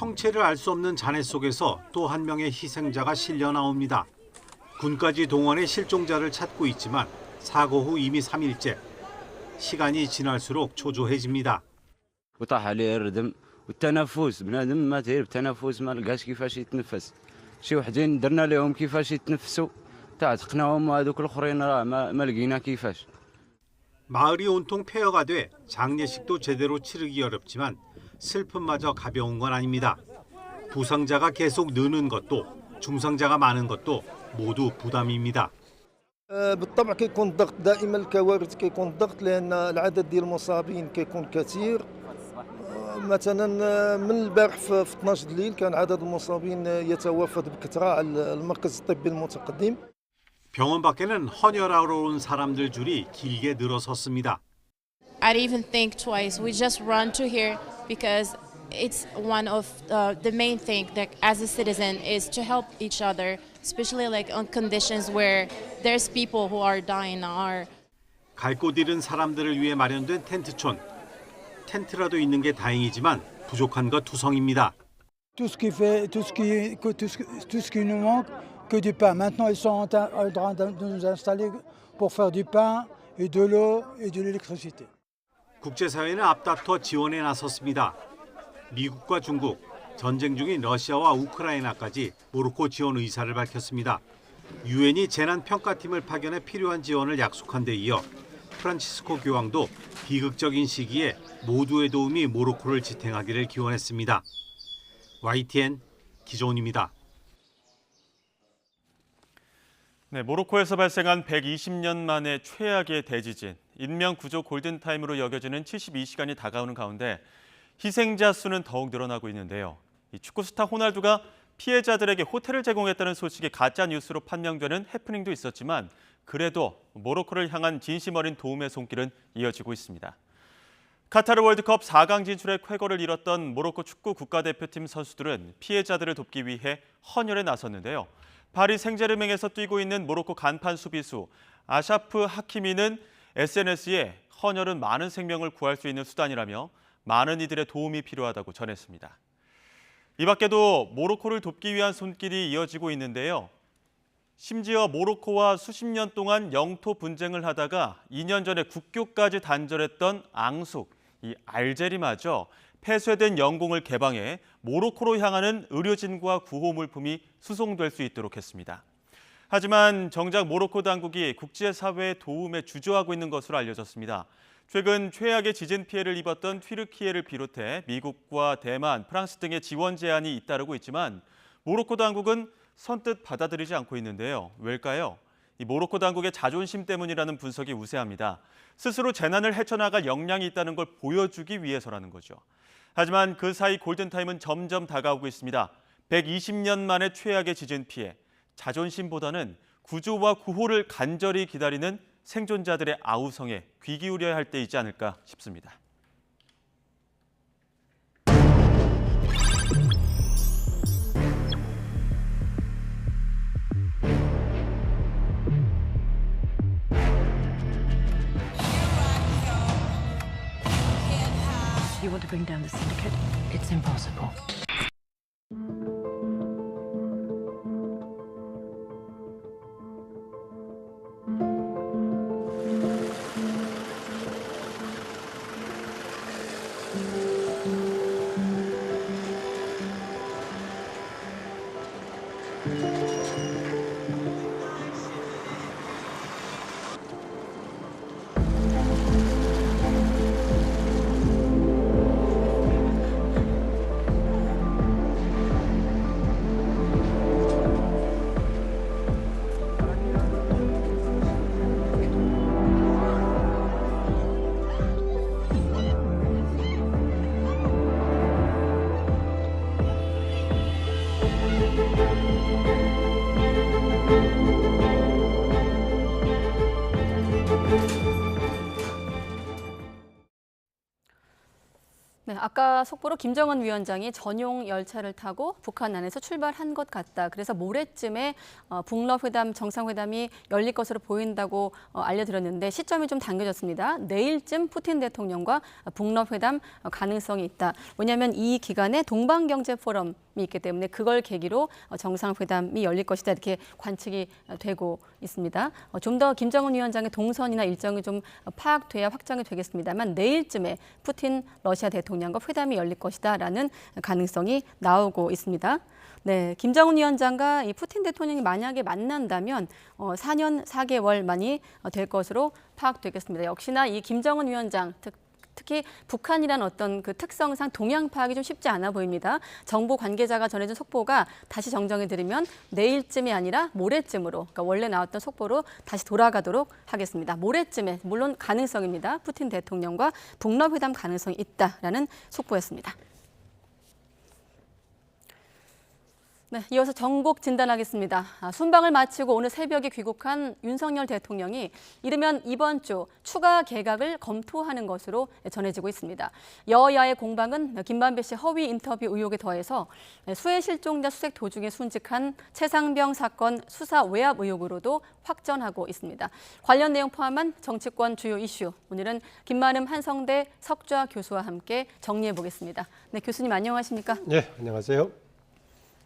형체를 알 수 없는 잔해 속에서 또 한 명의 희생자가 실려 나옵니다. 군까지 동원해 실종자를 찾고 있지만 사고 후 이미 3일째. 시간이 지날수록 초조해집니다. وطاح عليه الردم والتنفس بنادم ما تعرف التنفس ما لقاش كيفاش يتنفس شي وحدين درنا لهم كيفاش يتنفسوا تعتقناهم وهذوك الاخرين راه ما لقينا كيفاش. 마을이 온통 폐허가 돼 장례식도 제대로 치르기 어렵지만 슬픔마저 가벼운 건 아닙니다. 부상자가 계속 느는 것도 중상자가 많은 것도 모두 부담입니다. بالطبع كيكون الضغط دائما الكوارث كيكون الضغط لان العدد ديال المصابين كيكون كثير مثلا من البارح في 12 الليل كان عدد المصابين يتوافد بكثره على المركز الطبي المتقدم. 병원 밖에는 헌혈하러 온 사람들 줄이 길게 늘어섰습니다. I'd even think twice. We just run to here because it's one of the main thing that as a citizen is to help each other, especially like on conditions where there's people who are dying now. 갈 곳 잃은 사람들을 위해 마련된 텐트촌. 텐트라도 있는 게 다행이지만 부족한 것 투성입니다. Tout ce qui nous manque, que du pain. Maintenant, ils sont en train de nous installer pour faire du pain et de l'eau et de l'électricité. 국제사회는 앞다퉈 지원에 나섰습니다. 미국과 중국, 전쟁 중인 러시아와 우크라이나까지 모로코 지원 의사를 밝혔습니다. 유엔이 재난평가팀을 파견해 필요한 지원을 약속한 데 이어 프란치스코 교황도 비극적인 시기에 모두의 도움이 모로코를 지탱하기를 기원했습니다. YTN 기조은입니다. 네, 모로코에서 발생한 120년 만의 최악의 대지진, 인명구조 골든타임으로 여겨지는 72시간이 다가오는 가운데 희생자 수는 더욱 늘어나고 있는데요. 이 축구 스타 호날두가 피해자들에게 호텔을 제공했다는 소식이 가짜 뉴스로 판명되는 해프닝도 있었지만 그래도 모로코를 향한 진심 어린 도움의 손길은 이어지고 있습니다. 카타르 월드컵 4강 진출의 쾌거를 이뤘던 모로코 축구 국가대표팀 선수들은 피해자들을 돕기 위해 헌혈에 나섰는데요. 파리 생제르맹에서 뛰고 있는 모로코 간판 수비수 아샤프 하키미는 SNS에 헌혈은 많은 생명을 구할 수 있는 수단이라며 많은 이들의 도움이 필요하다고 전했습니다. 이 밖에도 모로코를 돕기 위한 손길이 이어지고 있는데요. 심지어 모로코와 수십 년 동안 영토 분쟁을 하다가 2년 전에 국교까지 단절했던 앙숙, 이 알제리마저 폐쇄된 영공을 개방해 모로코로 향하는 의료진과 구호물품이 수송될 수 있도록 했습니다. 하지만 정작 모로코 당국이 국제사회의 도움에 주저하고 있는 것으로 알려졌습니다. 최근 최악의 지진 피해를 입었던 튀르키예를 비롯해 미국과 대만, 프랑스 등의 지원 제한이 잇따르고 있지만 모로코 당국은 선뜻 받아들이지 않고 있는데요. 왜일까요? 이 모로코 당국의 자존심 때문이라는 분석이 우세합니다. 스스로 재난을 헤쳐나갈 역량이 있다는 걸 보여주기 위해서라는 거죠. 하지만 그 사이 골든타임은 점점 다가오고 있습니다. 120년 만의 최악의 지진 피해, 자존심보다는 구조와 구호를 간절히 기다리는 생존자들의 아우성에 귀 기울여야 할 때이지 않을까 싶습니다. You want to bring down the syndicate? It's impossible. 아까 속보로 김정은 위원장이 전용 열차를 타고 북한 안에서 출발한 것 같다. 그래서 모레쯤에 북러 회담, 정상회담이 열릴 것으로 보인다고 알려드렸는데 시점이 좀 당겨졌습니다. 내일쯤 푸틴 대통령과 북러 회담 가능성이 있다. 왜냐하면 이 기간에 동방경제포럼이 있기 때문에 그걸 계기로 정상회담이 열릴 것이다. 이렇게 관측이 되고 있습니다. 좀 더 김정은 위원장의 동선이나 일정이 좀 파악돼야 확정이 되겠습니다만 내일쯤에 푸틴 러시아 대통령과 회담이 열릴 것이다라는 가능성이 나오고 있습니다. 네, 김정은 위원장과 이 푸틴 대통령이 만약에 만난다면 4년 4개월 만이 될 것으로 파악되겠습니다. 역시나 이 김정은 위원장 특히 북한이란 어떤 그 특성상 동향 파악이 좀 쉽지 않아 보입니다. 정부 관계자가 전해준 속보가 다시 정정해 드리면 내일쯤이 아니라 모레쯤으로, 그러니까 원래 나왔던 속보로 다시 돌아가도록 하겠습니다. 모레쯤에, 물론 가능성입니다. 푸틴 대통령과 북러 회담 가능성이 있다라는 속보였습니다. 네, 이어서 전국 진단하겠습니다. 순방을 마치고 오늘 새벽에 귀국한 윤석열 대통령이 이르면 이번 주 추가 개각을 검토하는 것으로 전해지고 있습니다. 여야의 공방은 김만배 씨 허위 인터뷰 의혹에 더해서 수해 실종자 수색 도중에 순직한 최상병 사건 수사 외압 의혹으로도 확전하고 있습니다. 관련 내용 포함한 정치권 주요 이슈, 오늘은 김만음 한성대 석좌 교수와 함께 정리해 보겠습니다. 네, 교수님 안녕하십니까? 네, 안녕하세요.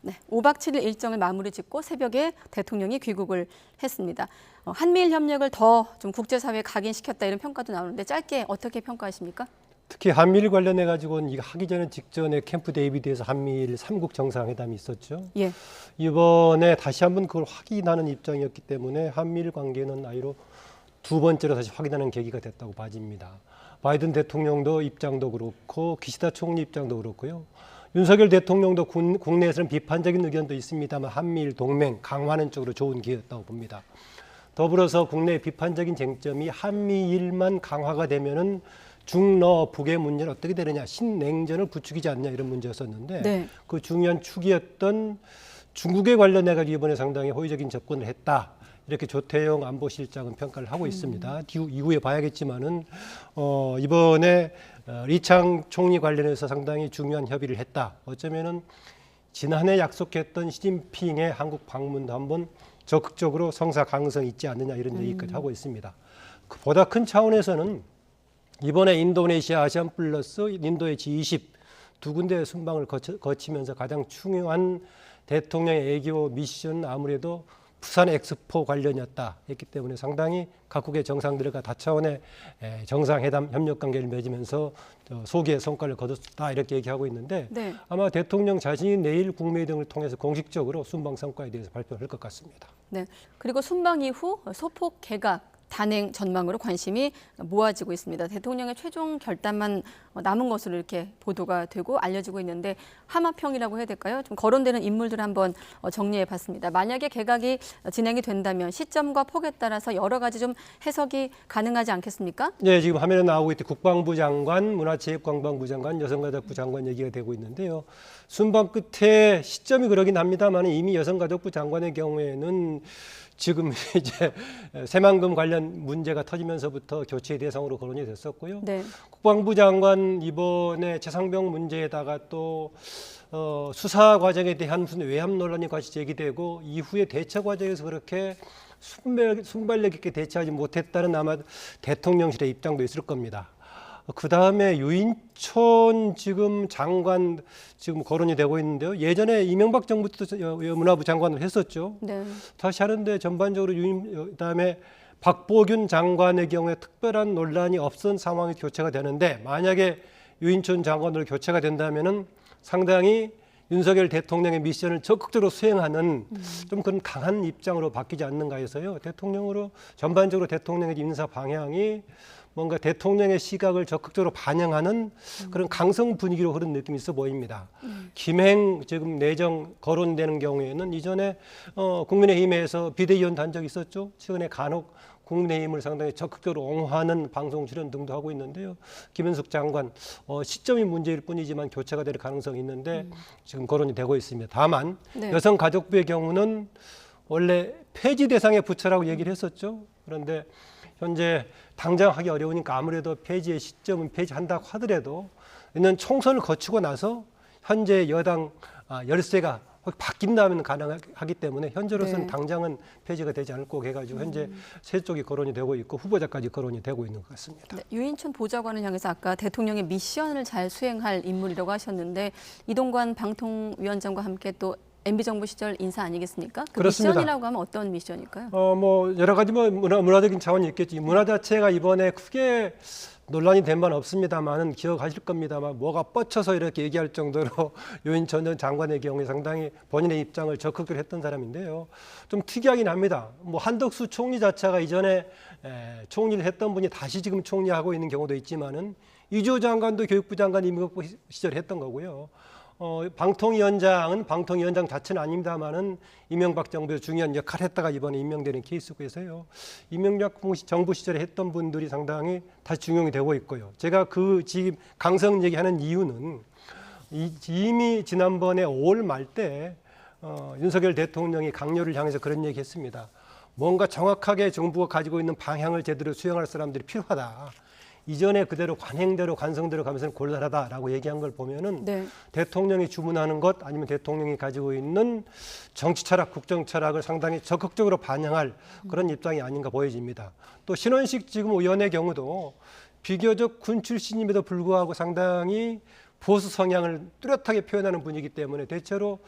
네, 5박 7일 일정을 마무리 짓고 새벽에 대통령이 귀국을 했습니다. 한미일 협력을 더 좀 국제사회에 각인시켰다 이런 평가도 나오는데 짧게 어떻게 평가하십니까? 특히 한미일 관련해 가지고는 이거 하기 전에 직전에 캠프 데이비드에서 한미일 3국 정상회담이 있었죠. 예. 이번에 다시 한번 그걸 확인하는 입장이었기 때문에 한미일 관계는 아이로 두 번째로 다시 확인하는 계기가 됐다고 봐집니다. 바이든 대통령도 입장도 그렇고 기시다 총리 입장도 그렇고요. 윤석열 대통령도 국내에서는 비판적인 의견도 있습니다만 한미일 동맹 강화하는 쪽으로 좋은 기회였다고 봅니다. 더불어서 국내 비판적인 쟁점이 한미일만 강화가 되면은 중러 북의 문제는 어떻게 되느냐, 신냉전을 부추기지 않냐 이런 문제였었는데 네. 그 중요한 축이었던 중국에 관련해 가지고 이번에 상당히 호의적인 접근을 했다. 이렇게 조태용 안보실장은 평가를 하고 있습니다. 이후에 봐야겠지만은 이번에 리창 총리 관련해서 상당히 중요한 협의를 했다. 어쩌면은 지난해 약속했던 시진핑의 한국 방문도 한번 적극적으로 성사 가능성이 있지 않느냐 이런 얘기까지 하고 있습니다. 보다 큰 차원에서는 이번에 인도네시아 아시안 플러스 인도의 G20 두 군데 순방을 거치면서 가장 중요한 대통령의 애교 미션 아무래도 부산 엑스포 관련이었다 했기 때문에 상당히 각국의 정상들과 다차원의 정상회담 협력 관계를 맺으면서 소기의 성과를 거뒀다 이렇게 얘기하고 있는데 네. 아마 대통령 자신이 내일 국무회의 등을 통해서 공식적으로 순방 성과에 대해서 발표할 것 같습니다. 네. 그리고 순방 이후 소폭 개각 단행 전망으로 관심이 모아지고 있습니다. 대통령의 최종 결단만 남은 것으로 이렇게 보도가 되고 알려지고 있는데 하마평이라고 해야 될까요? 좀 거론되는 인물들 한번 정리해 봤습니다. 만약에 개각이 진행이 된다면 시점과 폭에 따라서 여러 가지 좀 해석이 가능하지 않겠습니까? 네, 지금 화면에 나오고 있듯 국방부 장관, 문화체육관광부 장관, 여성가족부 장관 얘기가 되고 있는데요. 순방 끝에 시점이 그러긴 합니다만 이미 여성가족부 장관의 경우에는 지금 이제 새만금 관련 문제가 터지면서부터 교체 대상으로 거론이 됐었고요. 네. 국방부 장관 이번에 최상병 문제에다가 또 수사 과정에 대한 무슨 외압 논란이 같이 제기되고 이후에 대처 과정에서 그렇게 순발력 있게 대처하지 못했다는 아마 대통령실의 입장도 있을 겁니다. 그 다음에 유인촌 지금 장관 지금 거론이 되고 있는데요. 예전에 이명박 정부 때도 문화부 장관을 했었죠. 네. 다시 하는데 전반적으로 그다음에 박보균 장관의 경우에 특별한 논란이 없은 상황이 교체가 되는데 만약에 유인촌 장관으로 교체가 된다면은 상당히 윤석열 대통령의 미션을 적극적으로 수행하는 좀 그런 강한 입장으로 바뀌지 않는가 해서요. 대통령으로 전반적으로 대통령의 인사 방향이 뭔가 대통령의 시각을 적극적으로 반영하는 그런 강성 분위기로 흐른 느낌이 있어 보입니다. 김행 지금 내정 거론되는 경우에는 이전에 국민의힘에서 비대위원 단 적이 있었죠. 최근에 간혹 국민의힘을 상당히 적극적으로 옹호하는 방송 출연 등도 하고 있는데요. 김현숙 장관 시점이 문제일 뿐이지만 교체가 될 가능성이 있는데 지금 거론이 되고 있습니다. 다만 네. 여성가족부의 경우는 원래 폐지 대상의 부처라고 얘기를 했었죠. 그런데 현재 당장 하기 어려우니까 아무래도 폐지의 시점은 폐지한다고 하더라도 있는 총선을 거치고 나서 현재 여당 열세가 바뀐다면 가능하기 때문에 현재로서는 네. 당장은 폐지가 되지 않을 거고 해가지고 현재 세 쪽이 거론이 되고 있고 후보자까지 거론이 되고 있는 것 같습니다. 네, 유인촌 보좌관을 향해서 아까 대통령의 미션을 잘 수행할 인물이라고 하셨는데 이동관 방통위원장과 함께 또 MB정부 시절 인사 아니겠습니까? 그 그렇습니다. 미션이라고 하면 어떤 미션일까요? 뭐 여러 가지 뭐 문화적인 차원이 있겠지. 문화 자체가 이번에 크게 논란이 된 바는 없습니다만은 기억하실 겁니다만 뭐가 뻗쳐서 이렇게 얘기할 정도로 유인촌 전 장관의 경우에 상당히 본인의 입장을 적극적으로 했던 사람인데요. 좀 특이하긴 합니다. 뭐 한덕수 총리 자체가 이전에 총리를 했던 분이 다시 지금 총리하고 있는 경우도 있지만은 이주호 장관도 교육부 장관 임명부 시절에 했던 거고요. 방통위원장은 방통위원장 자체는 아닙니다만은 이명박 정부에서 중요한 역할을 했다가 이번에 임명되는 케이스고 해서요. 이명박 정부 시절에 했던 분들이 상당히 다시 중용이 되고 있고요. 제가 그 지금 강성 얘기하는 이유는 이미 지난번에 5월 말 때 윤석열 대통령이 강요를 향해서 그런 얘기했습니다. 뭔가 정확하게 정부가 가지고 있는 방향을 제대로 수행할 사람들이 필요하다. 이전에 그대로 관행대로 관성대로 가면서는 곤란하다라고 얘기한 걸 보면은 네. 대통령이 주문하는 것 아니면 대통령이 가지고 있는 정치 철학, 국정 철학을 상당히 적극적으로 반영할 그런 입장이 아닌가 보여집니다. 또 신원식 지금 의원의 경우도 비교적 군 출신임에도 불구하고 상당히 보수 성향을 뚜렷하게 표현하는 분이기 때문에 대체로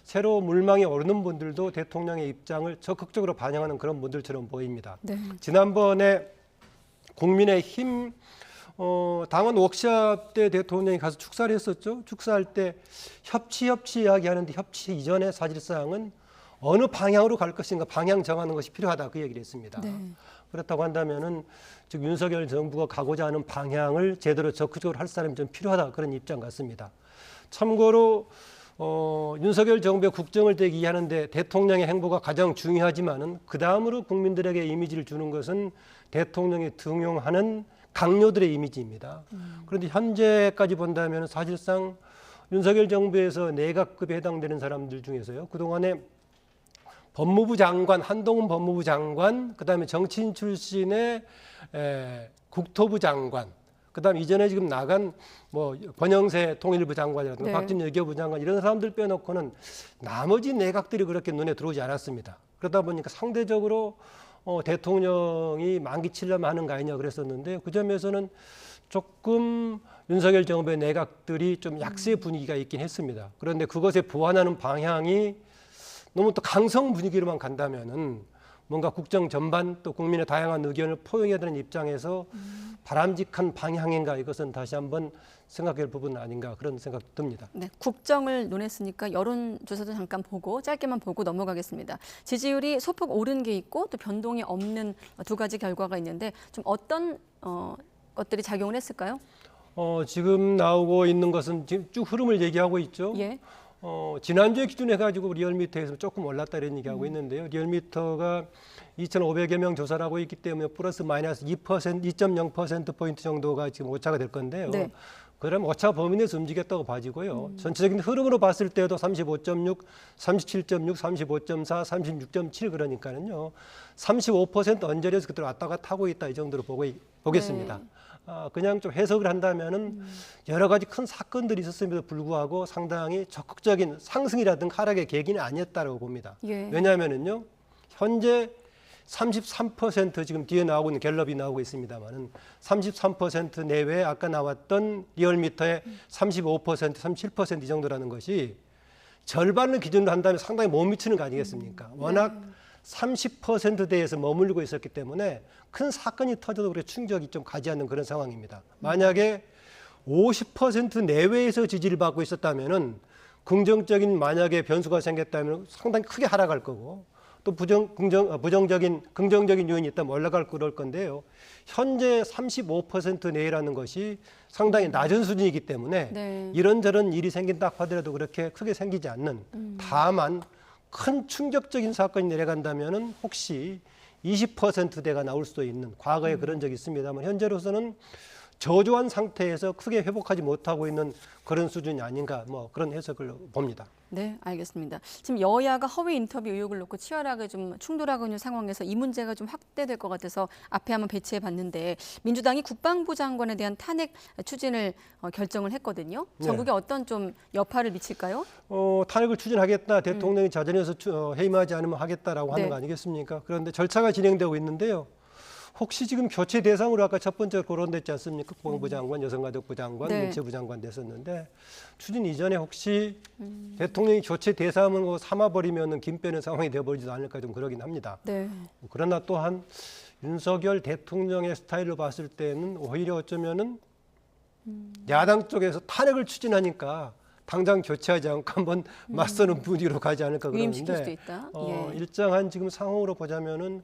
새로 물망에 오르는 분들도 대통령의 입장을 적극적으로 반영하는 그런 분들처럼 보입니다. 네. 지난번에 국민의힘 당원 워크숍 때 대통령이 가서 축사를 했었죠. 축사할 때 협치 이야기하는데 협치 이전에 사실상은 어느 방향으로 갈 것인가 방향 정하는 것이 필요하다 그 얘기를 했습니다. 네. 그렇다고 한다면은 즉 윤석열 정부가 가고자 하는 방향을 제대로 적극적으로 할 사람이 좀 필요하다 그런 입장 같습니다. 참고로 윤석열 정부의 국정을 대기하는데 대통령의 행보가 가장 중요하지만은 그 다음으로 국민들에게 이미지를 주는 것은 대통령이 등용하는 강요들의 이미지입니다. 그런데 현재까지 본다면 사실상 윤석열 정부에서 내각급에 해당되는 사람들 중에서요. 그동안에 법무부 장관, 한동훈 법무부 장관, 그다음에 정치인 출신의 국토부 장관, 그다음 이전에 지금 나간 뭐 권영세 통일부 장관이라든가 네. 박진 외교부 장관 이런 사람들 빼놓고는 나머지 내각들이 그렇게 눈에 들어오지 않았습니다. 그러다 보니까 상대적으로 대통령이 만기치려면 하는 거 아니냐 그랬었는데 그 점에서는 조금 윤석열 정부의 내각들이 좀 약세 분위기가 있긴 했습니다. 그런데 그것에 보완하는 방향이 너무 또 강성 분위기로만 간다면은 뭔가 국정 전반 또 국민의 다양한 의견을 포용해야 되는 입장에서 바람직한 방향인가 이것은 다시 한번 생각할 부분 아닌가 그런 생각이 듭니다. 네, 국정을 논했으니까 여론조사도 잠깐 보고 짧게만 보고 넘어가겠습니다. 지지율이 소폭 오른 게 있고 또 변동이 없는 두 가지 결과가 있는데 좀 어떤 것들이 작용을 했을까요? 지금 나오고 있는 것은 지금 쭉 흐름을 얘기하고 있죠. 예. 지난주에 기준해가지고 리얼미터에서 조금 올랐다 이런 얘기하고 있는데요. 리얼미터가 2,500여 명 조사를 하고 있기 때문에 플러스 마이너스 2%, 2.0%포인트 정도가 지금 오차가 될 건데요. 네. 그럼 오차 범위 내에서 움직였다고 봐지고요. 전체적인 흐름으로 봤을 때도 35.6, 37.6, 35.4, 36.7 그러니까는요. 35% 언저리에서 그대로 왔다 갔다 하고 있다 이 정도로 보겠습니다. 네. 그냥 좀 해석을 한다면은 여러 가지 큰 사건들이 있었음에도 불구하고 상당히 적극적인 상승이라든가 하락의 계기는 아니었다고 봅니다. 예. 왜냐하면은요, 현재 33% 지금 뒤에 나오고 있는 갤럽이 나오고 있습니다만은 33% 내외에 아까 나왔던 리얼미터의 35%, 37% 이 정도라는 것이 절반을 기준으로 한다면 상당히 못 미치는 거 아니겠습니까? 워낙 30%대에서 머물고 있었기 때문에 큰 사건이 터져도 그래 충격이 좀 가지 않는 그런 상황입니다. 만약에 50% 내외에서 지지를 받고 있었다면은 긍정적인 만약에 변수가 생겼다면 상당히 크게 하락할 거고 또 긍정적인 요인이 있다면 올라갈 그럴 건데요. 현재 35% 내외라는 것이 상당히 낮은 수준이기 때문에 네. 이런저런 일이 생긴다 하더라도 그렇게 크게 생기지 않는 다만 큰 충격적인 사건이 내려간다면은 혹시 20%대가 나올 수도 있는 과거에 그런 적이 있습니다만 현재로서는 저조한 상태에서 크게 회복하지 못하고 있는 그런 수준이 아닌가 뭐 그런 해석을 봅니다. 네, 알겠습니다. 지금 여야가 허위 인터뷰 의혹을 놓고 치열하게 좀 충돌하고 있는 상황에서 이 문제가 좀 확대될 것 같아서 앞에 한번 배치해 봤는데 민주당이 국방부 장관에 대한 탄핵 추진을 결정을 했거든요. 전국에 어떤 좀 여파를 미칠까요? 탄핵을 추진하겠다. 대통령이 자진해서 해임하지 않으면 하겠다라고 하는 거 아니겠습니까? 그런데 절차가 진행되고 있는데요. 혹시 지금 교체 대상으로 아까 첫 번째 거론됐지 않습니까? 국방부 장관, 여성가족부 장관, 문체부 장관 됐었는데 추진 이전에 혹시 대통령이 교체 대상으로 삼아버리면 김빼는 상황이 되어버리지도 않을까 좀 그러긴 합니다. 네. 그러나 또한 윤석열 대통령의 스타일로 봤을 때는 오히려 어쩌면은 야당 쪽에서 탄핵을 추진하니까 당장 교체하지 않고 한번 맞서는 분위기로 가지 않을까 그러는데 일정한 지금 상황으로 보자면은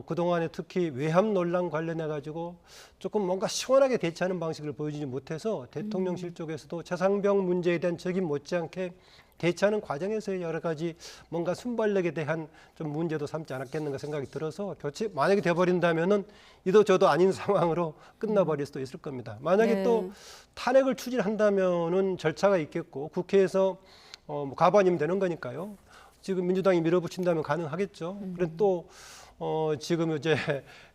그동안에 특히 외함 논란 관련해 가지고 조금 뭔가 시원하게 대처하는 방식을 보여주지 못해서 대통령실 쪽에서도 최상병 문제에 대한 책임 못지않게 대처하는 과정에서 여러 가지 뭔가 순발력에 대한 좀 문제도 삼지 않았겠는가 생각이 들어서 교체 만약에 돼버린다면은 이도 저도 아닌 상황으로 끝나버릴 수도 있을 겁니다. 만약에 또 탄핵을 추진한다면은 절차가 있겠고 국회에서 과반이면 되는 거니까요. 지금 민주당이 밀어붙인다면 가능하겠죠. 그런데 또 지금 이제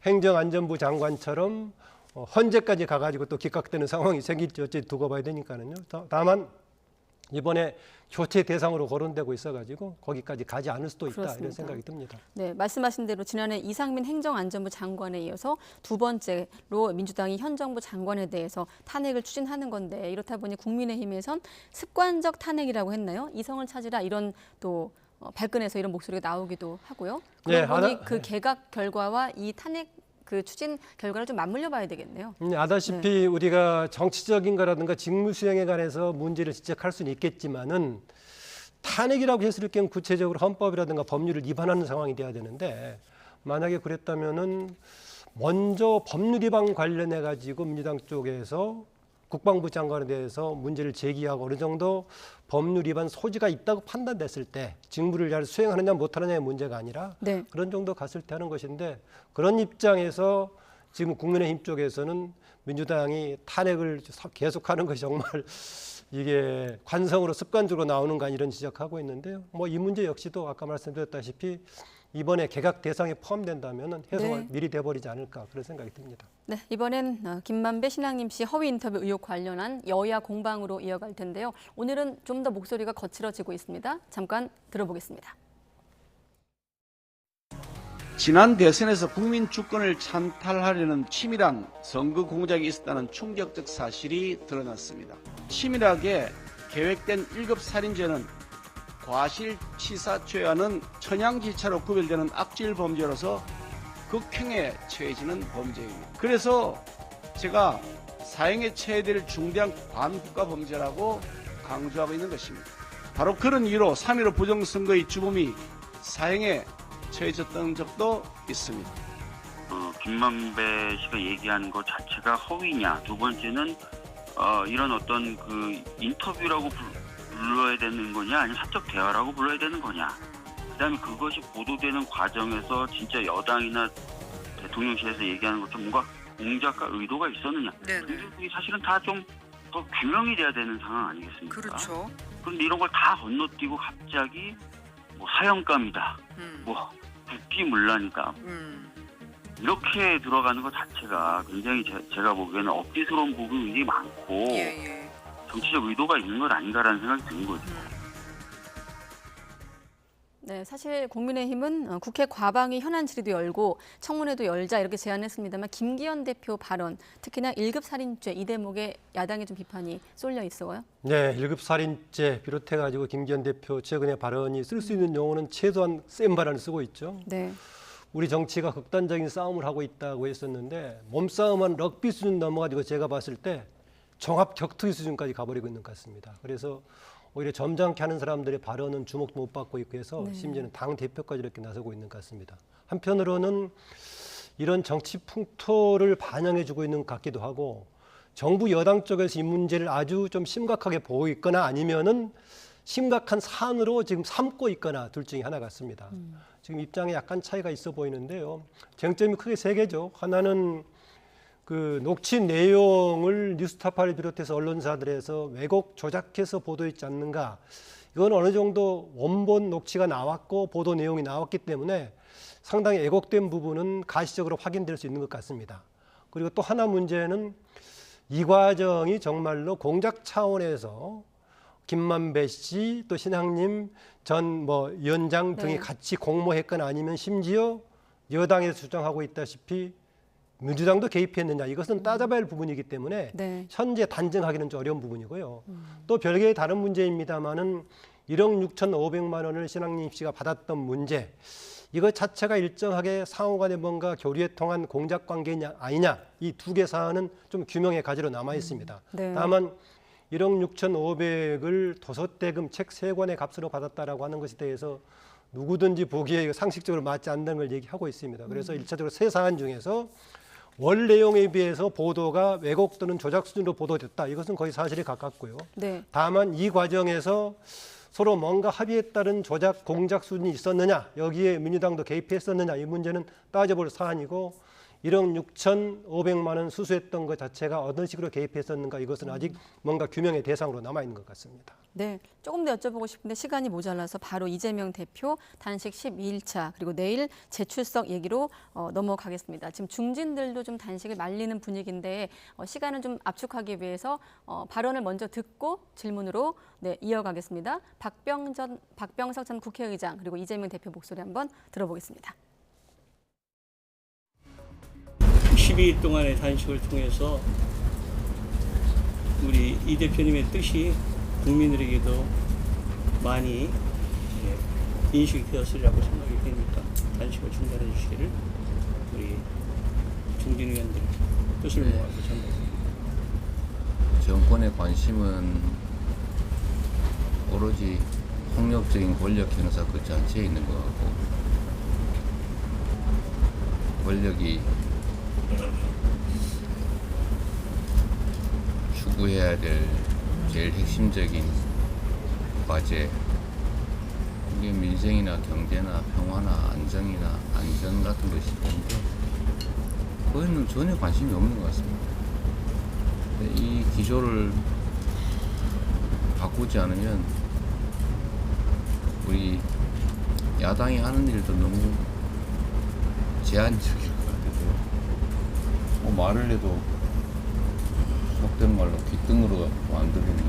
행정안전부 장관처럼 헌재까지 가가지고 또 기각되는 상황이 생길지 어찌 두고 봐야 되니까는요. 다만 이번에 교체 대상으로 거론되고 있어가지고 거기까지 가지 않을 수도 있다 그렇습니다. 이런 생각이 듭니다. 네, 말씀하신 대로 지난해 이상민 행정안전부 장관에 이어서 두 번째로 민주당이 현 정부 장관에 대해서 탄핵을 추진하는 건데 이렇다 보니 국민의힘에선 습관적 탄핵이라고 했나요? 이성을 찾으라 이런 또 발끈해서 이런 목소리가 나오기도 하고요. 그러다 보니 그 개각 결과와 이 탄핵 그 추진 결과를 좀 맞물려 봐야 되겠네요. 아다시피 우리가 정치적인 거라든가 직무 수행에 관해서 문제를 지적할 수는 있겠지만은 탄핵이라고 했을 경우 구체적으로 헌법이라든가 법률을 위반하는 상황이 돼야 되는데 만약에 그랬다면은 먼저 법률 위반 관련해 가지고 민주당 쪽에서 국방부 장관에 대해서 문제를 제기하고 어느 정도 법률 위반 소지가 있다고 판단됐을 때 직무를 잘 수행하느냐 못하느냐의 문제가 아니라 그런 정도 갔을 때 하는 것인데 그런 입장에서 지금 국민의힘 쪽에서는 민주당이 탄핵을 계속하는 것이 정말 이게 관성으로 습관적으로 나오는 거 아니 이런 지적하고 있는데요. 뭐 이 문제 역시도 아까 말씀드렸다시피 이번에 개각 대상에 포함된다면 해소가 미리 돼버리지 않을까 그런 생각이 듭니다. 네, 이번엔 김만배 신앙님 씨 허위 인터뷰 의혹 관련한 여야 공방으로 이어갈 텐데요. 오늘은 좀 더 목소리가 거칠어지고 있습니다. 잠깐 들어보겠습니다. 지난 대선에서 국민 주권을 찬탈하려는 치밀한 선거 공작이 있었다는 충격적 사실이 드러났습니다. 치밀하게 계획된 1급 살인죄는 과실치사죄와는 천양지차로 구별되는 악질 범죄로서 극형에 처해지는 범죄입니다. 그래서 제가 사형에 처해질 중대한 반국가 범죄라고 강조하고 있는 것입니다. 바로 그런 이유로 3.15 부정선거의 주범이 사형에 처해졌던 적도 있습니다. 김만배 씨가 얘기하는 것 자체가 허위냐, 두 번째는 이런 어떤 그 인터뷰라고 불러야 되는 거냐, 아니면 사적 대화라고 불러야 되는 거냐. 그다음에 그것이 보도되는 과정에서 진짜 여당이나 대통령실에서 얘기하는 것처럼 뭔가 공작과 의도가 있었느냐. 그게 사실은 다 좀 더 규명이 돼야 되는 상황 아니겠습니까? 그렇죠. 그런데 이런 걸 다 건너뛰고 갑자기 뭐 사형감이다, 뭐 국기문란이다. 이렇게 들어가는 것 자체가 굉장히 제가 보기에는 억지스러운 부분이 굉장히 많고 정치적 의도가 있는 것 아닌가라는 생각이 드는 거죠. 네, 사실 국민의힘은 국회 과방위 현안 질의도 열고 청문회도 열자 이렇게 제안했습니다만 김기현 대표 발언, 특히나 1급 살인죄 이 대목에 야당의 좀 비판이 쏠려 있어요. 네, 1급 살인죄 비롯해가지고 김기현 대표 최근의 발언이 쓸 수 있는 용어는 최소한 센 발언을 쓰고 있죠. 네. 우리 정치가 극단적인 싸움을 하고 있다고 했었는데 몸싸움은 럭비 수준 넘어가지고 제가 봤을 때 종합 격투기 수준까지 가버리고 있는 것 같습니다. 그래서 오히려 점잖게 하는 사람들의 발언은 주목도 못 받고 있고 해서 심지어는 당 대표까지 이렇게 나서고 있는 것 같습니다. 한편으로는 이런 정치 풍토를 반영해주고 있는 것 같기도 하고 정부 여당 쪽에서 이 문제를 아주 좀 심각하게 보고 있거나 아니면은 심각한 사안으로 지금 삼고 있거나 둘 중에 하나 같습니다. 지금 입장에 약간 차이가 있어 보이는데요. 쟁점이 크게 세 개죠. 하나는 그 녹취 내용을 뉴스타파를 비롯해서 언론사들에서 왜곡 조작해서 보도했지 않는가. 이건 어느 정도 원본 녹취가 나왔고 보도 내용이 나왔기 때문에 상당히 왜곡된 부분은 가시적으로 확인될 수 있는 것 같습니다. 그리고 또 하나 문제는 이 과정이 정말로 공작 차원에서 김만배 씨 또 신학님 전 위원장 등이 같이 공모했거나 아니면 심지어 여당에서 주장하고 있다시피 민주당도 개입했느냐, 이것은 따져봐야 할 부분이기 때문에 현재 단정하기는 좀 어려운 부분이고요. 또 별개의 다른 문제입니다만은 1억 6,500만 원을 신학님 씨가 받았던 문제, 이것 자체가 일정하게 상호간에 뭔가 교류에 통한 공작 관계냐 아니냐, 이 두 개 사안은 좀 규명의 가지로 남아 있습니다. 다만 1억 6,500을 도서대금 책 3권의 값으로 받았다라고 하는 것에 대해서 누구든지 보기에 상식적으로 맞지 않는 걸 얘기하고 있습니다. 그래서 일차적으로 세 사안 중에서 월 내용에 비해서 보도가 왜곡 또는 조작 수준으로 보도됐다. 이것은 거의 사실에 가깝고요. 다만 이 과정에서 서로 뭔가 합의에 따른 조작, 공작 수준이 있었느냐, 여기에 민주당도 개입했었느냐, 이 문제는 따져볼 사안이고 1억 6,500만 원 수수했던 것 자체가 어떤 식으로 개입했었는가, 이것은 아직 뭔가 규명의 대상으로 남아있는 것 같습니다. 네, 조금 더 여쭤보고 싶은데 시간이 모자라서 바로 이재명 대표 단식 12일차 그리고 내일 재출석 얘기로 넘어가겠습니다. 지금 중진들도 좀 단식을 말리는 분위기인데 시간을 좀 압축하기 위해서 발언을 먼저 듣고 질문으로 이어가겠습니다. 박병석 전 국회의장 그리고 이재명 대표 목소리 한번 들어보겠습니다. 12일 동안의 단식을 통해서 우리 이 대표님의 뜻이 국민들에게도 많이 인식이 되었으리라고 생각이 됩니다. 단식을 중단해 주시기를 우리 중진 의원들 뜻을 모아서 전달드립니다. 정권의 관심은 오로지 폭력적인 권력 행사 그 자체에 있는 것 같고, 권력이 추구해야 될 제일 핵심적인 과제, 이게 민생이나 경제나 평화나 안정이나 안전 같은 것이 있는데 그거에는 전혀 관심이 없는 것 같습니다. 이 기조를 바꾸지 않으면 우리 야당이 하는 일도 너무 제한적일 것 같아요. 말을 해도 속된 말로 귓등으로 안 들리니.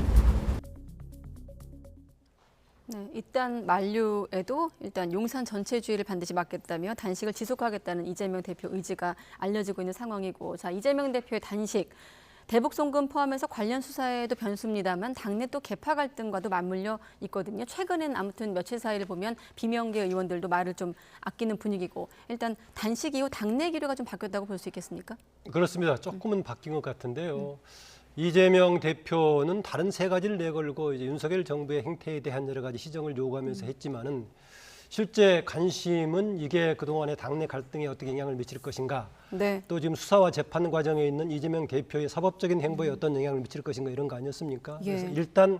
네, 일단 만류에도 일단 용산 전체주의를 반드시 막겠다며 단식을 지속하겠다는 이재명 대표 의지가 알려지고 있는 상황이고, 자, 이재명 대표의 단식 대북 송금 포함해서 관련 수사에도 변수입니다만 당내 또 계파 갈등과도 맞물려 있거든요. 최근엔 아무튼 며칠 사이를 보면 비명계 의원들도 말을 좀 아끼는 분위기고, 일단 단식 이후 당내 기류가 좀 바뀌었다고 볼 수 있겠습니까? 그렇습니다. 조금은 바뀐 것 같은데요. 이재명 대표는 다른 세 가지를 내걸고 이제 윤석열 정부의 행태에 대한 여러 가지 시정을 요구하면서 했지만은 실제 관심은 이게 그동안의 당내 갈등에 어떻게 영향을 미칠 것인가, 또 지금 수사와 재판 과정에 있는 이재명 대표의 사법적인 행보에 어떤 영향을 미칠 것인가, 이런 거 아니었습니까? 그래서 일단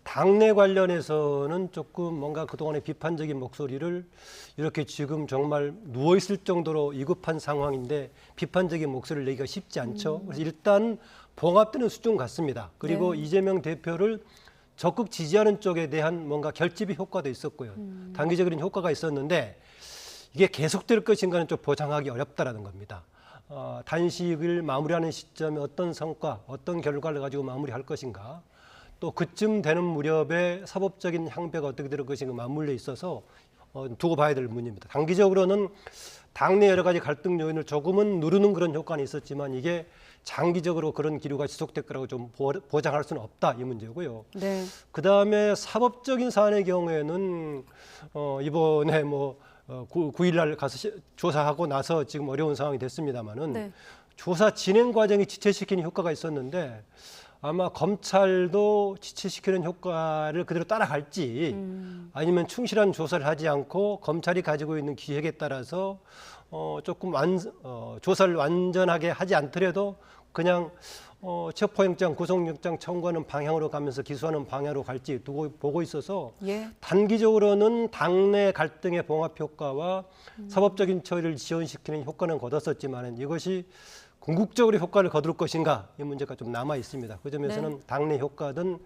당내 관련해서는 조금 뭔가 그동안의 비판적인 목소리를 이렇게 지금 정말 누워있을 정도로 위급한 상황인데 비판적인 목소리를 내기가 쉽지 않죠. 그래서 일단 봉합되는 수준 같습니다. 그리고 이재명 대표를 적극 지지하는 쪽에 대한 뭔가 결집의 효과도 있었고요. 단기적인 효과가 있었는데 이게 계속될 것인가는 좀 보장하기 어렵다라는 겁니다. 단식을 마무리하는 시점에 어떤 성과, 어떤 결과를 가지고 마무리할 것인가, 또 그쯤 되는 무렵에 사법적인 향배가 어떻게 될 것인가 맞물려 있어서 두고 봐야 될 문제입니다. 단기적으로는 당내 여러 가지 갈등 요인을 조금은 누르는 그런 효과는 있었지만 이게 장기적으로 그런 기류가 지속될 거라고 좀 보장할 수는 없다, 이 문제고요. 그다음에 사법적인 사안의 경우에는 이번에 9일날 가서 조사하고 나서 지금 어려운 상황이 됐습니다만은 조사 진행 과정이 지체시키는 효과가 있었는데 아마 검찰도 지체시키는 효과를 그대로 따라갈지 아니면 충실한 조사를 하지 않고 검찰이 가지고 있는 기획에 따라서 조금 조사를 완전하게 하지 않더라도 그냥 체포영장, 구속영장 청구하는 방향으로 가면서 기소하는 방향으로 갈지 두고 보고 있어서 단기적으로는 당내 갈등의 봉합 효과와 사법적인 처리를 지연시키는 효과는 거뒀었지만 이것이 궁극적으로 효과를 거둘 것인가 이 문제가 좀 남아 있습니다. 그 점에서는 당내 효과든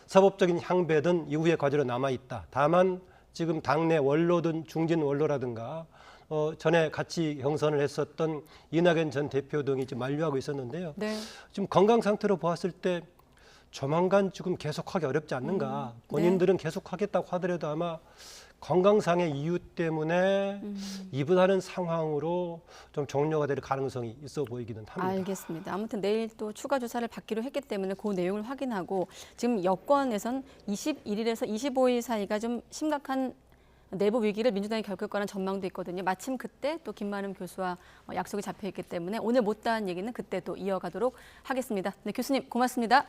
사법적인 향배든 이후의 과제로 남아 있다. 다만 지금 당내 원로든 중진 원로라든가 전에 같이 경선을 했었던 이낙연 전 대표 등이 지금 만류하고 있었는데요. 지금 건강 상태로 보았을 때 조만간 지금 계속하기 어렵지 않는가. 본인들은 계속하겠다고 하더라도 아마 건강상의 이유 때문에 이분하는 상황으로 좀 종료가 될 가능성이 있어 보이기는 합니다. 알겠습니다. 아무튼 내일 또 추가 조사를 받기로 했기 때문에 그 내용을 확인하고 지금 여권에선 21일에서 25일 사이가 좀 심각한 내부 위기를 민주당이 겪을 거라는 전망도 있거든요. 마침 그때 또 김만흠 교수와 약속이 잡혀 있기 때문에 오늘 못다한 얘기는 그때 또 이어가도록 하겠습니다. 네, 교수님 고맙습니다.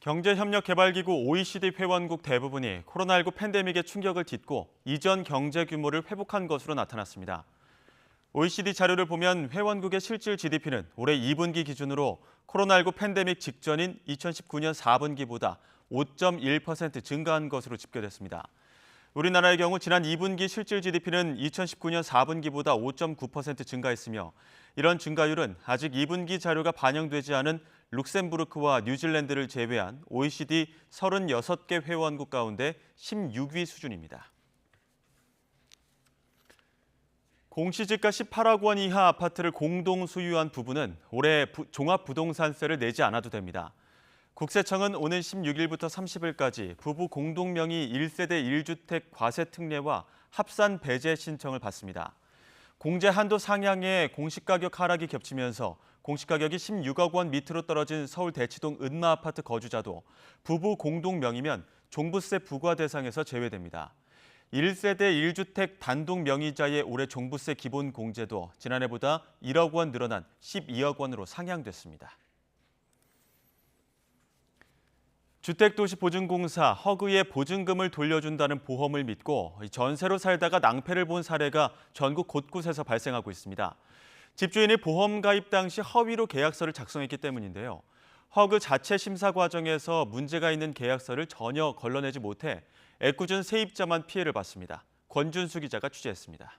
경제협력개발기구 OECD 회원국 대부분이 코로나19 팬데믹의 충격을 딛고 이전 경제 규모를 회복한 것으로 나타났습니다. OECD 자료를 보면 회원국의 실질 GDP는 올해 2분기 기준으로 코로나19 팬데믹 직전인 2019년 4분기보다 5.1% 증가한 것으로 집계됐습니다. 우리나라의 경우 지난 2분기 실질 GDP는 2019년 4분기보다 5.9% 증가했으며 이런 증가율은 아직 2분기 자료가 반영되지 않은 룩셈부르크와 뉴질랜드를 제외한 OECD 36개 회원국 가운데 16위 수준입니다. 공시지가 18억 원 이하 아파트를 공동 소유한 부부는 올해 종합부동산세를 내지 않아도 됩니다. 국세청은 오는 16일부터 30일까지 부부 공동명의 1세대 1주택 과세 특례와 합산 배제 신청을 받습니다. 공제 한도 상향에 공시가격 하락이 겹치면서 공시가격이 16억 원 밑으로 떨어진 서울 대치동 은마 아파트 거주자도 부부 공동명의면 종부세 부과 대상에서 제외됩니다. 1세대 1주택 단독 명의자의 올해 종부세 기본 공제도 지난해보다 1억 원 늘어난 12억 원으로 상향됐습니다. 주택도시보증공사 허그에 보증금을 돌려준다는 보험을 믿고 전세로 살다가 낭패를 본 사례가 전국 곳곳에서 발생하고 있습니다. 집주인이 보험 가입 당시 허위로 계약서를 작성했기 때문인데요. 허그 자체 심사 과정에서 문제가 있는 계약서를 전혀 걸러내지 못해 애꿎은 세입자만 피해를 봤습니다. 권준수 기자가 취재했습니다.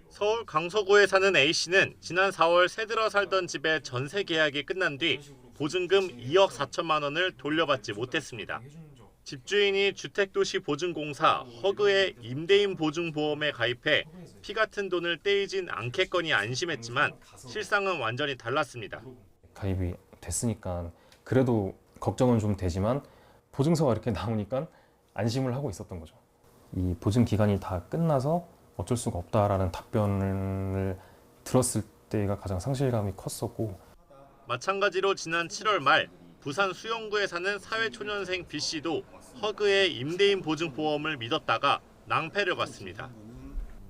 서울 강서구에 사는 A씨는 지난 4월 새 들어 살던 집의 전세 계약이 끝난 뒤 보증금 2억 4천만 원을 돌려받지 못했습니다. 집주인이 주택도시보증공사 허그의 임대인 보증보험에 가입해 피 같은 돈을 떼이진 않겠거니 안심했지만 실상은 완전히 달랐습니다. 가입이 됐으니까 그래도 걱정은 좀 되지만 보증서가 이렇게 나오니까 안심을 하고 있었던 거죠. 이 보증 기간이 다 끝나서 어쩔 수가 없다라는 답변을 들었을 때가 가장 상실감이 컸었고 마찬가지로 지난 7월 말 부산 수영구에 사는 사회초년생 B씨도 허그의 임대인 보증보험을 믿었다가 낭패를 봤습니다.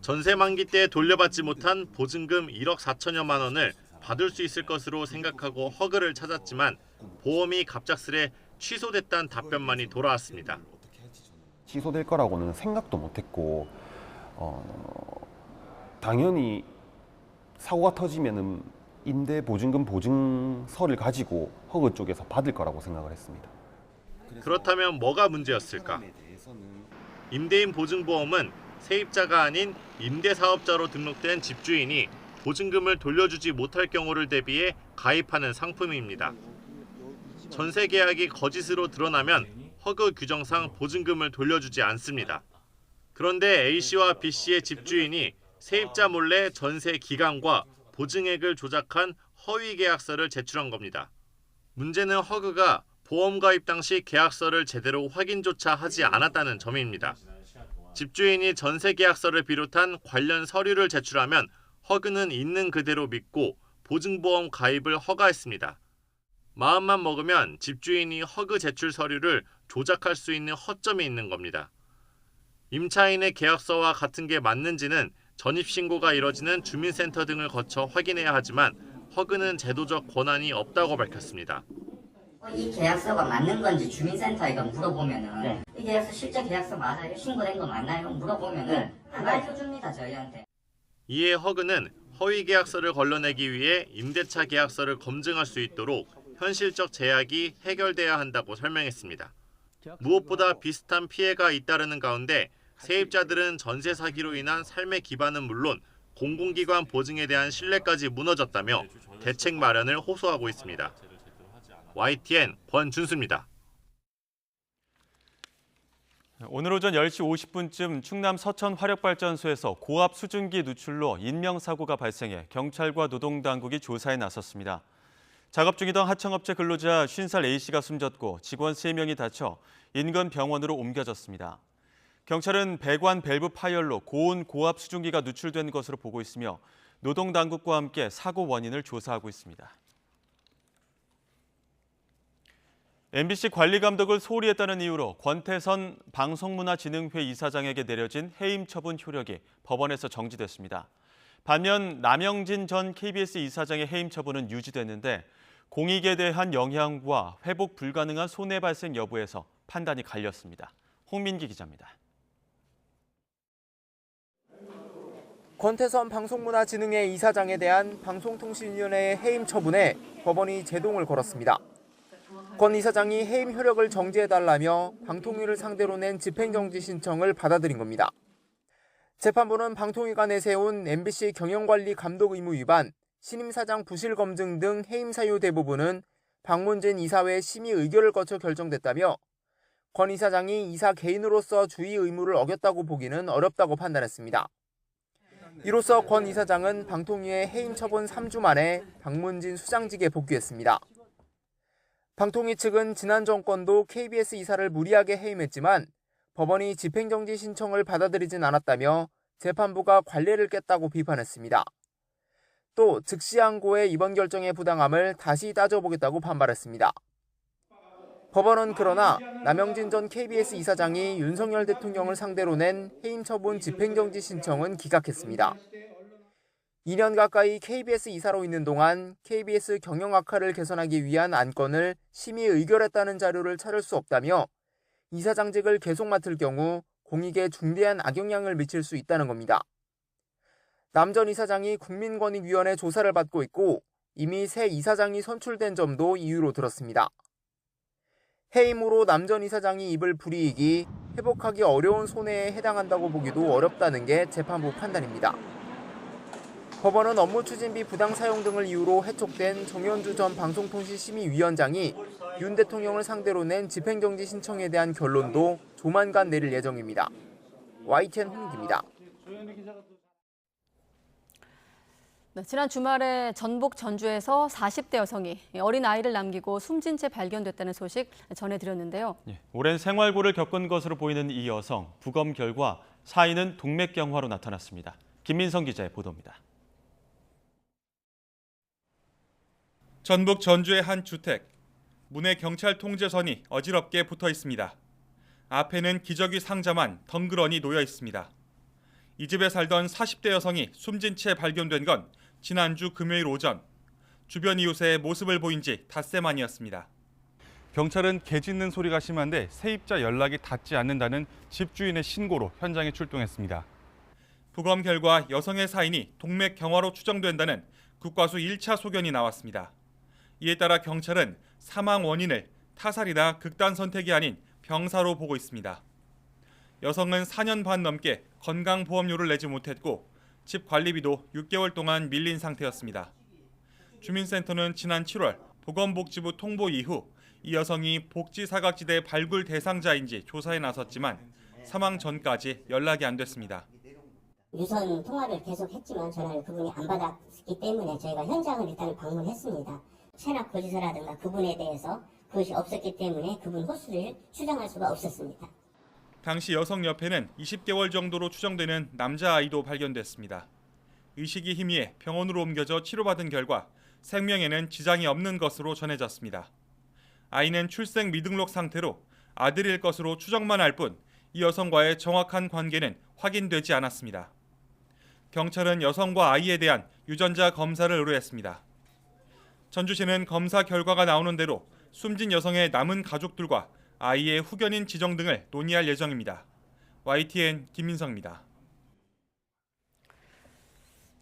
전세 만기 때 돌려받지 못한 보증금 1억 4천여만 원을 받을 수 있을 것으로 생각하고 허그를 찾았지만 보험이 갑작스레 취소됐다는 답변만이 돌아왔습니다. 취소될 거라고는 생각도 못했고 당연히 사고가 터지면은 임대 보증금 보증서를 가지고 허그 쪽에서 받을 거라고 생각을 했습니다. 그렇다면 뭐가 문제였을까? 임대인 보증보험은 세입자가 아닌 임대사업자로 등록된 집주인이 보증금을 돌려주지 못할 경우를 대비해 가입하는 상품입니다. 전세 계약이 거짓으로 드러나면 허그 규정상 보증금을 돌려주지 않습니다. 그런데 A씨와 B씨의 집주인이 세입자 몰래 전세 기간과 보증액을 조작한 허위 계약서를 제출한 겁니다. 문제는 허그가 보험 가입 당시 계약서를 제대로 확인조차 하지 않았다는 점입니다. 집주인이 전세 계약서를 비롯한 관련 서류를 제출하면 허그는 있는 그대로 믿고 보증보험 가입을 허가했습니다. 마음만 먹으면 집주인이 허그 제출 서류를 조작할 수 있는 허점이 있는 겁니다. 임차인의 계약서와 같은 게 맞는지는 전입신고가 이뤄지는 주민센터 등을 거쳐 확인해야 하지만 허그는 제도적 권한이 없다고 밝혔습니다. 이 계약서가 맞는 건지 주민센터에 물어보면은 이 계약서 실제 계약서 맞아요? 신고된 거 맞나요? 물어보면은 안 알려줍니다, 저희한테. 이에 허그는 허위 계약서를 걸러내기 위해 임대차 계약서를 검증할 수 있도록 현실적 제약이 해결돼야 한다고 설명했습니다. 무엇보다 비슷한 피해가 잇따르는 가운데 세입자들은 전세 사기로 인한 삶의 기반은 물론 공공기관 보증에 대한 신뢰까지 무너졌다며 대책 마련을 호소하고 있습니다. YTN 권준수입니다. 오늘 오전 10시 50분쯤 충남 서천 화력발전소에서 고압 수증기 누출로 인명사고가 발생해 경찰과 노동당국이 조사에 나섰습니다. 작업 중이던 하청업체 근로자 50살 A씨가 숨졌고 직원 3명이 다쳐 인근 병원으로 옮겨졌습니다. 경찰은 배관 밸브 파열로 고온 고압 수증기가 누출된 것으로 보고 있으며 노동당국과 함께 사고 원인을 조사하고 있습니다. MBC 관리감독을 소홀히 했다는 이유로 권태선 방송문화진흥회 이사장에게 내려진 해임 처분 효력이 법원에서 정지됐습니다. 반면 남영진 전 KBS 이사장의 해임 처분은 유지됐는데 공익에 대한 영향과 회복 불가능한 손해 발생 여부에서 판단이 갈렸습니다. 홍민기 기자입니다. 권태선 방송문화진흥회 이사장에 대한 방송통신위원회의 해임 처분에 법원이 제동을 걸었습니다. 권 이사장이 해임 효력을 정지해달라며 방통위를 상대로 낸 집행정지 신청을 받아들인 겁니다. 재판부는 방통위가 내세운 MBC 경영관리 감독 의무 위반, 신임사장 부실 검증 등 해임 사유 대부분은 박문진 이사회 심의 의결을 거쳐 결정됐다며 권 이사장이 이사 개인으로서 주의 의무를 어겼다고 보기는 어렵다고 판단했습니다. 이로써 권 이사장은 방통위의 해임 처분 3주 만에 박문진 수장직에 복귀했습니다. 방통위 측은 지난 정권도 KBS 이사를 무리하게 해임했지만 법원이 집행정지 신청을 받아들이진 않았다며 재판부가 관례를 깼다고 비판했습니다. 또 즉시항고의 이번 결정의 부당함을 다시 따져보겠다고 반발했습니다. 법원은 그러나 남영진 전 KBS 이사장이 윤석열 대통령을 상대로 낸 해임 처분 집행정지 신청은 기각했습니다. 2년 가까이 KBS 이사로 있는 동안 KBS 경영 악화를 개선하기 위한 안건을 심의 의결했다는 자료를 찾을 수 없다며 이사장직을 계속 맡을 경우 공익에 중대한 악영향을 미칠 수 있다는 겁니다. 남 전 이사장이 국민권익위원회 조사를 받고 있고 이미 새 이사장이 선출된 점도 이유로 들었습니다. 해임으로 남 전 이사장이 입을 불이익이 회복하기 어려운 손해에 해당한다고 보기도 어렵다는 게 재판부 판단입니다. 법원은 업무 추진비 부당 사용 등을 이유로 해촉된 정현주 전 방송통신심의위원장이 윤 대통령을 상대로 낸 집행정지 신청에 대한 결론도 조만간 내릴 예정입니다. YTN 홍기입니다. 지난 주말에 전북 전주에서 40대 여성이 어린 아이를 남기고 숨진 채 발견됐다는 소식 전해드렸는데요. 오랜 생활고를 겪은 것으로 보이는 이 여성, 부검 결과 사인은 동맥경화로 나타났습니다. 김민성 기자의 보도입니다. 전북 전주의 한 주택, 문에 경찰 통제선이 어지럽게 붙어 있습니다. 앞에는 기저귀 상자만 덩그러니 놓여 있습니다. 이 집에 살던 40대 여성이 숨진 채 발견된 건 지난주 금요일 오전. 주변 이웃의 모습을 보인 지 닷새 만이었습니다. 경찰은 개 짖는 소리가 심한데 세입자 연락이 닿지 않는다는 집주인의 신고로 현장에 출동했습니다. 부검 결과 여성의 사인이 동맥경화로 추정된다는 국과수 1차 소견이 나왔습니다. 이에 따라 경찰은 사망 원인을 타살이나 극단 선택이 아닌 병사로 보고 있습니다. 여성은 4년 반 넘게 건강보험료를 내지 못했고 집 관리비도 6개월 동안 밀린 상태였습니다. 주민센터는 지난 7월 보건복지부 통보 이후 이 여성이 복지사각지대 발굴 대상자인지 조사에 나섰지만 사망 전까지 연락이 안 됐습니다. 유선 통화를 계속했지만 전화를 그분이 안 받았기 때문에 저희가 현장을 일단 방문했습니다. 체납 거짓서라든가 그분에 대해서 그것이 없었기 때문에 그분 호수를 추정할 수가 없었습니다. 당시 여성 옆에는 20개월 정도로 추정되는 남자아이도 발견됐습니다. 의식이 희미해 병원으로 옮겨져 치료받은 결과 생명에는 지장이 없는 것으로 전해졌습니다. 아이는 출생 미등록 상태로 아들일 것으로 추정만 할 뿐 이 여성과의 정확한 관계는 확인되지 않았습니다. 경찰은 여성과 아이에 대한 유전자 검사를 의뢰했습니다. 전주시는 검사 결과가 나오는 대로 숨진 여성의 남은 가족들과 아이의 후견인 지정 등을 논의할 예정입니다. YTN 김민성입니다.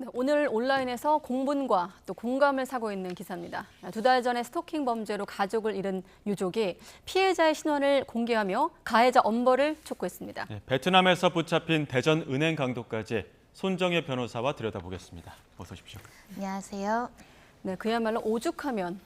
네, 오늘 온라인에서 공분과 또 공감을 사고 있는 기사입니다. 2달 전에 스토킹 범죄로 가족을 잃은 유족이 피해자의 신원을 공개하며 가해자 엄벌을 촉구했습니다. 네, 베트남에서 붙잡힌 대전 은행 강도까지 손정혜 변호사와 들여다보겠습니다. 어서 오십시오. 안녕하세요. 네, 그야말로 오죽하면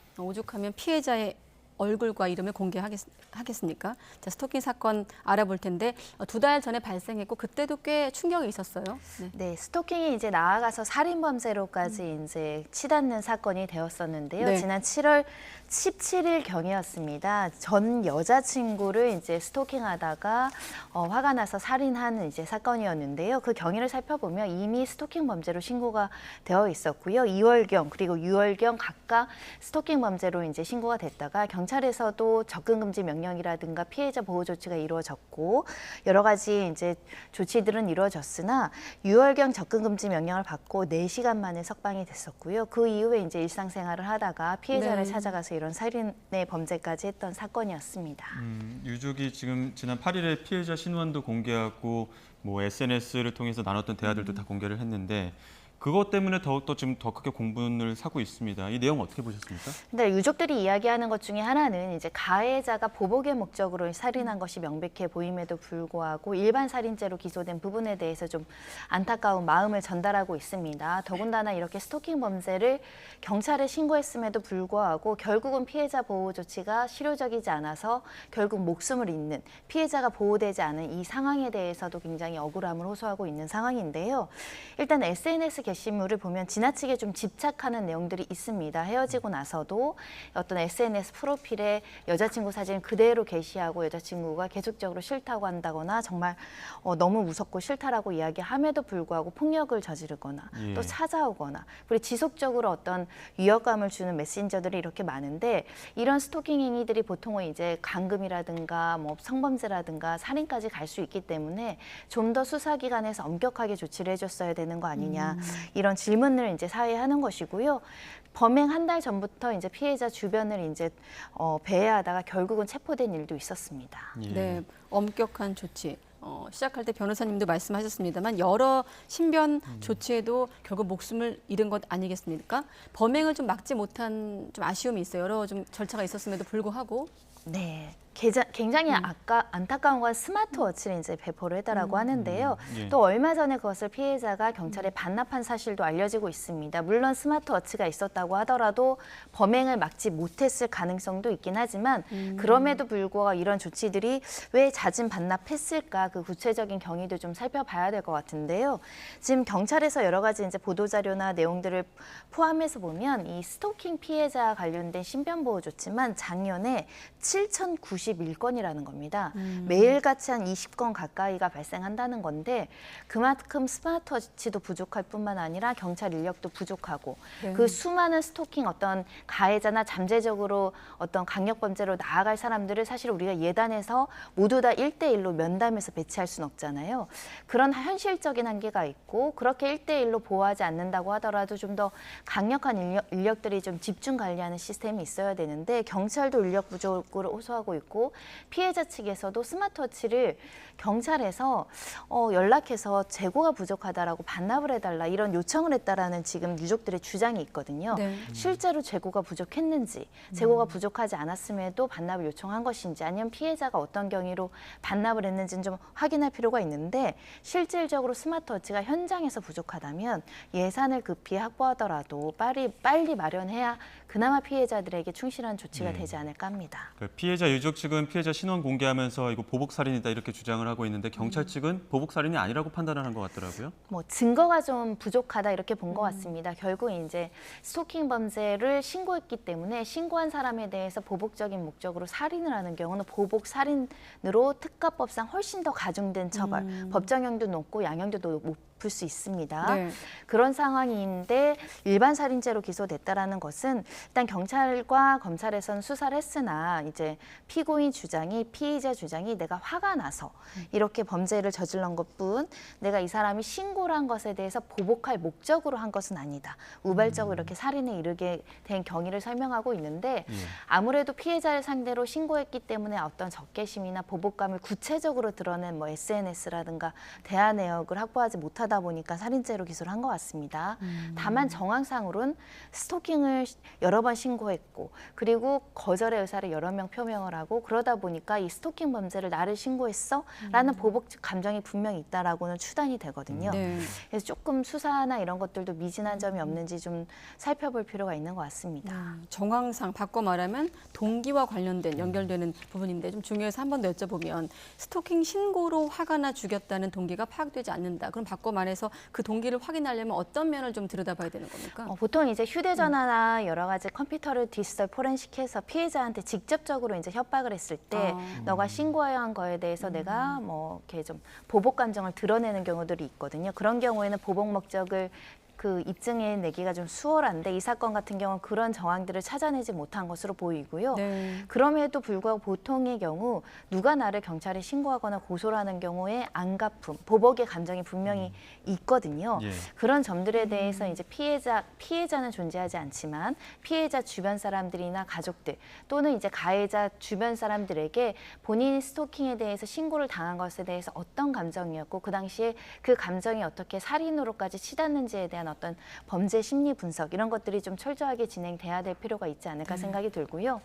피해자의 얼굴과 이름을 공개하겠습니까? 자, 스토킹 사건 알아볼 텐데 2달 전에 발생했고 그때도 꽤 충격이 있었어요. 네, 스토킹이 이제 나아가서 살인 범죄로까지 이제 치닫는 사건이 되었었는데요. 네. 지난 7월 17일 경이었습니다. 전 여자친구를 이제 스토킹하다가 화가 나서 살인한 이제 사건이었는데요. 그 경위를 살펴보면 이미 스토킹 범죄로 신고가 되어 있었고요. 2월경 그리고 6월경 각각 스토킹 범죄로 이제 신고가 됐다가 경찰에서도 접근 금지 명령이라든가 피해자 보호 조치가 이루어졌고 여러 가지 이제 조치들은 이루어졌으나 6월경 접근 금지 명령을 받고 4시간 만에 석방이 됐었고요. 그 이후에 이제 일상생활을 하다가 피해자를 찾아가서 이런 살인의 범죄까지 했던 사건이었습니다. 유족이 지금 지난 8일에 피해자 신원도 공개하고 뭐 SNS를 통해서 나눴던 대화들도 다 공개를 했는데 그것 때문에 더욱더 지금 더 크게 공분을 사고 있습니다. 이 내용 어떻게 보셨습니까? 네, 유족들이 이야기하는 것 중에 하나는 이제 가해자가 보복의 목적으로 살인한 것이 명백해 보임에도 불구하고 일반 살인죄로 기소된 부분에 대해서 좀 안타까운 마음을 전달하고 있습니다. 더군다나 이렇게 스토킹 범죄를 경찰에 신고했음에도 불구하고 결국은 피해자 보호 조치가 실효적이지 않아서 결국 목숨을 잃는 피해자가 보호되지 않은 이 상황에 대해서도 굉장히 억울함을 호소하고 있는 상황인데요. 일단 SNS 게시물을 보면 지나치게 좀 집착하는 내용들이 있습니다. 헤어지고 나서도 어떤 SNS 프로필에 여자친구 사진을 그대로 게시하고 여자친구가 계속적으로 싫다고 한다거나 정말 너무 무섭고 싫다라고 이야기함에도 불구하고 폭력을 저지르거나 또 찾아오거나 그리고 지속적으로 어떤 위협감을 주는 메신저들이 이렇게 많은데 이런 스토킹 행위들이 보통은 이제 감금이라든가 뭐 성범죄라든가 살인까지 갈 수 있기 때문에 좀 더 수사기관에서 엄격하게 조치를 해줬어야 되는 거 아니냐. 이런 질문을 이제 사회에 하는 것이고요. 범행 한 달 전부터 이제 피해자 주변을 이제 배회하다가 결국은 체포된 일도 있었습니다. 네, 엄격한 조치. 시작할 때 변호사님도 말씀하셨습니다만 여러 신변 조치에도 결국 목숨을 잃은 것 아니겠습니까? 범행을 좀 막지 못한 좀 아쉬움이 있어요. 여러 좀 절차가 있었음에도 불구하고. 네. 굉장히 안타까운 건 스마트워치를 이제 배포를 했다라고 하는데요. 또 얼마 전에 그것을 피해자가 경찰에 반납한 사실도 알려지고 있습니다. 물론 스마트워치가 있었다고 하더라도 범행을 막지 못했을 가능성도 있긴 하지만 그럼에도 불구하고 이런 조치들이 왜 잦은 반납했을까 그 구체적인 경위도 좀 살펴봐야 될 것 같은데요. 지금 경찰에서 여러 가지 이제 보도자료나 내용들을 포함해서 보면 이 스토킹 피해자 관련된 신변보호 조치만 작년에 7,091건이라는 겁니다. 매일같이 한 20건 가까이가 발생한다는 건데 그만큼 스마트워치도 부족할 뿐만 아니라 경찰 인력도 부족하고 그 수많은 스토킹 어떤 가해자나 잠재적으로 어떤 강력범죄로 나아갈 사람들을 사실 우리가 예단해서 모두 다 1대1로 면담해서 배치할 수는 없잖아요. 그런 현실적인 한계가 있고 그렇게 1대1로 보호하지 않는다고 하더라도 좀 더 강력한 인력들이 좀 집중 관리하는 시스템이 있어야 되는데 경찰도 인력 부족을 호소하고 있고 피해자 측에서도 스마트워치를 경찰에서 연락해서 재고가 부족하다라고 반납을 해달라 이런 요청을 했다라는 지금 유족들의 주장이 있거든요. 실제로 재고가 부족했는지 재고가 부족하지 않았음에도 반납을 요청한 것인지 아니면 피해자가 어떤 경위로 반납을 했는지는 좀 확인할 필요가 있는데 실질적으로 스마트워치가 현장에서 부족하다면 예산을 급히 확보하더라도 빨리 마련해야 그나마 피해자들에게 충실한 조치가 되지 않을까 합니다. 피해자 유족 측은 피해자 신원 공개하면서 이거 보복살인이다 이렇게 주장을 하고 있는데 경찰 측은 보복살인이 아니라고 판단을 한 것 같더라고요. 뭐 증거가 좀 부족하다 이렇게 본 것 같습니다. 결국 이제 스토킹 범죄를 신고했기 때문에 신고한 사람에 대해서 보복적인 목적으로 살인을 하는 경우는 보복 살인으로 특가법상 훨씬 더 가중된 처벌, 법정형도 높고 양형도 높을 수 있습니다. 네. 그런 상황인데 일반 살인죄로 기소됐다라는 것은 일단 경찰과 검찰에서는 수사를 했으나 이제 피고인 주장이 피의자 주장이 내가 화가 나서 이렇게 범죄를 저질른 것뿐 내가 이 사람이 신고를 한 것에 대해서 보복할 목적으로 한 것은 아니다. 우발적으로 이렇게 살인에 이르게 된 경위를 설명하고 있는데 아무래도 피해자를 상대로 신고했기 때문에 어떤 적개심이나 보복감을 구체적으로 드러낸 뭐 SNS라든가 대화 내역을 확보하지 못하다 보니까 살인죄로 기소를 한 것 같습니다. 다만 정황상으로는 스토킹을 여러 번 신고했고 그리고 거절의 의사를 여러 명 표명을 하고 그러다 보니까 이 스토킹 범죄를 나를 신고했어? 라는 보복 감정이 분명히 있다라고는 추단이 되거든요. 네. 그래서 조금 수사나 이런 것들도 미진한 점이 없는지 좀 살펴볼 필요가 있는 것 같습니다. 정황상 바꿔 말하면 동기와 관련된 연결되는 부분인데 좀 중요해서 한 번 더 여쭤보면 스토킹 신고로 화가 나 죽였다는 동기가 파악되지 않는다. 그럼 바꿔 말해서 그 동기를 확인하려면 어떤 면을 좀 들여다봐야 되는 겁니까? 보통 이제 휴대전화나 여러 가지 컴퓨터를 디지털 포렌식해서 피해자한테 직접적으로 이제 협박을 했을 때 너가 신고해야 한 거에 대해서 내가 뭐 이렇게 좀 보복 감정을 드러내는 경우들이 있거든요. 그런 경우에는 보복 목적을 그 입증해 내기가 좀 수월한데 이 사건 같은 경우는 그런 정황들을 찾아내지 못한 것으로 보이고요. 네. 그럼에도 불구하고 보통의 경우 누가 나를 경찰에 신고하거나 고소를 하는 경우에 안갚음, 보복의 감정이 분명히 있거든요. 예. 그런 점들에 대해서 이제 피해자는 존재하지 않지만 피해자 주변 사람들이나 가족들 또는 이제 가해자 주변 사람들에게 본인이 스토킹에 대해서 신고를 당한 것에 대해서 어떤 감정이었고 그 당시에 그 감정이 어떻게 살인으로까지 치닫는지에 대한 어떤 범죄 심리 분석 이런 것들이 좀 철저하게 진행돼야 될 필요가 있지 않을까 생각이 들고요.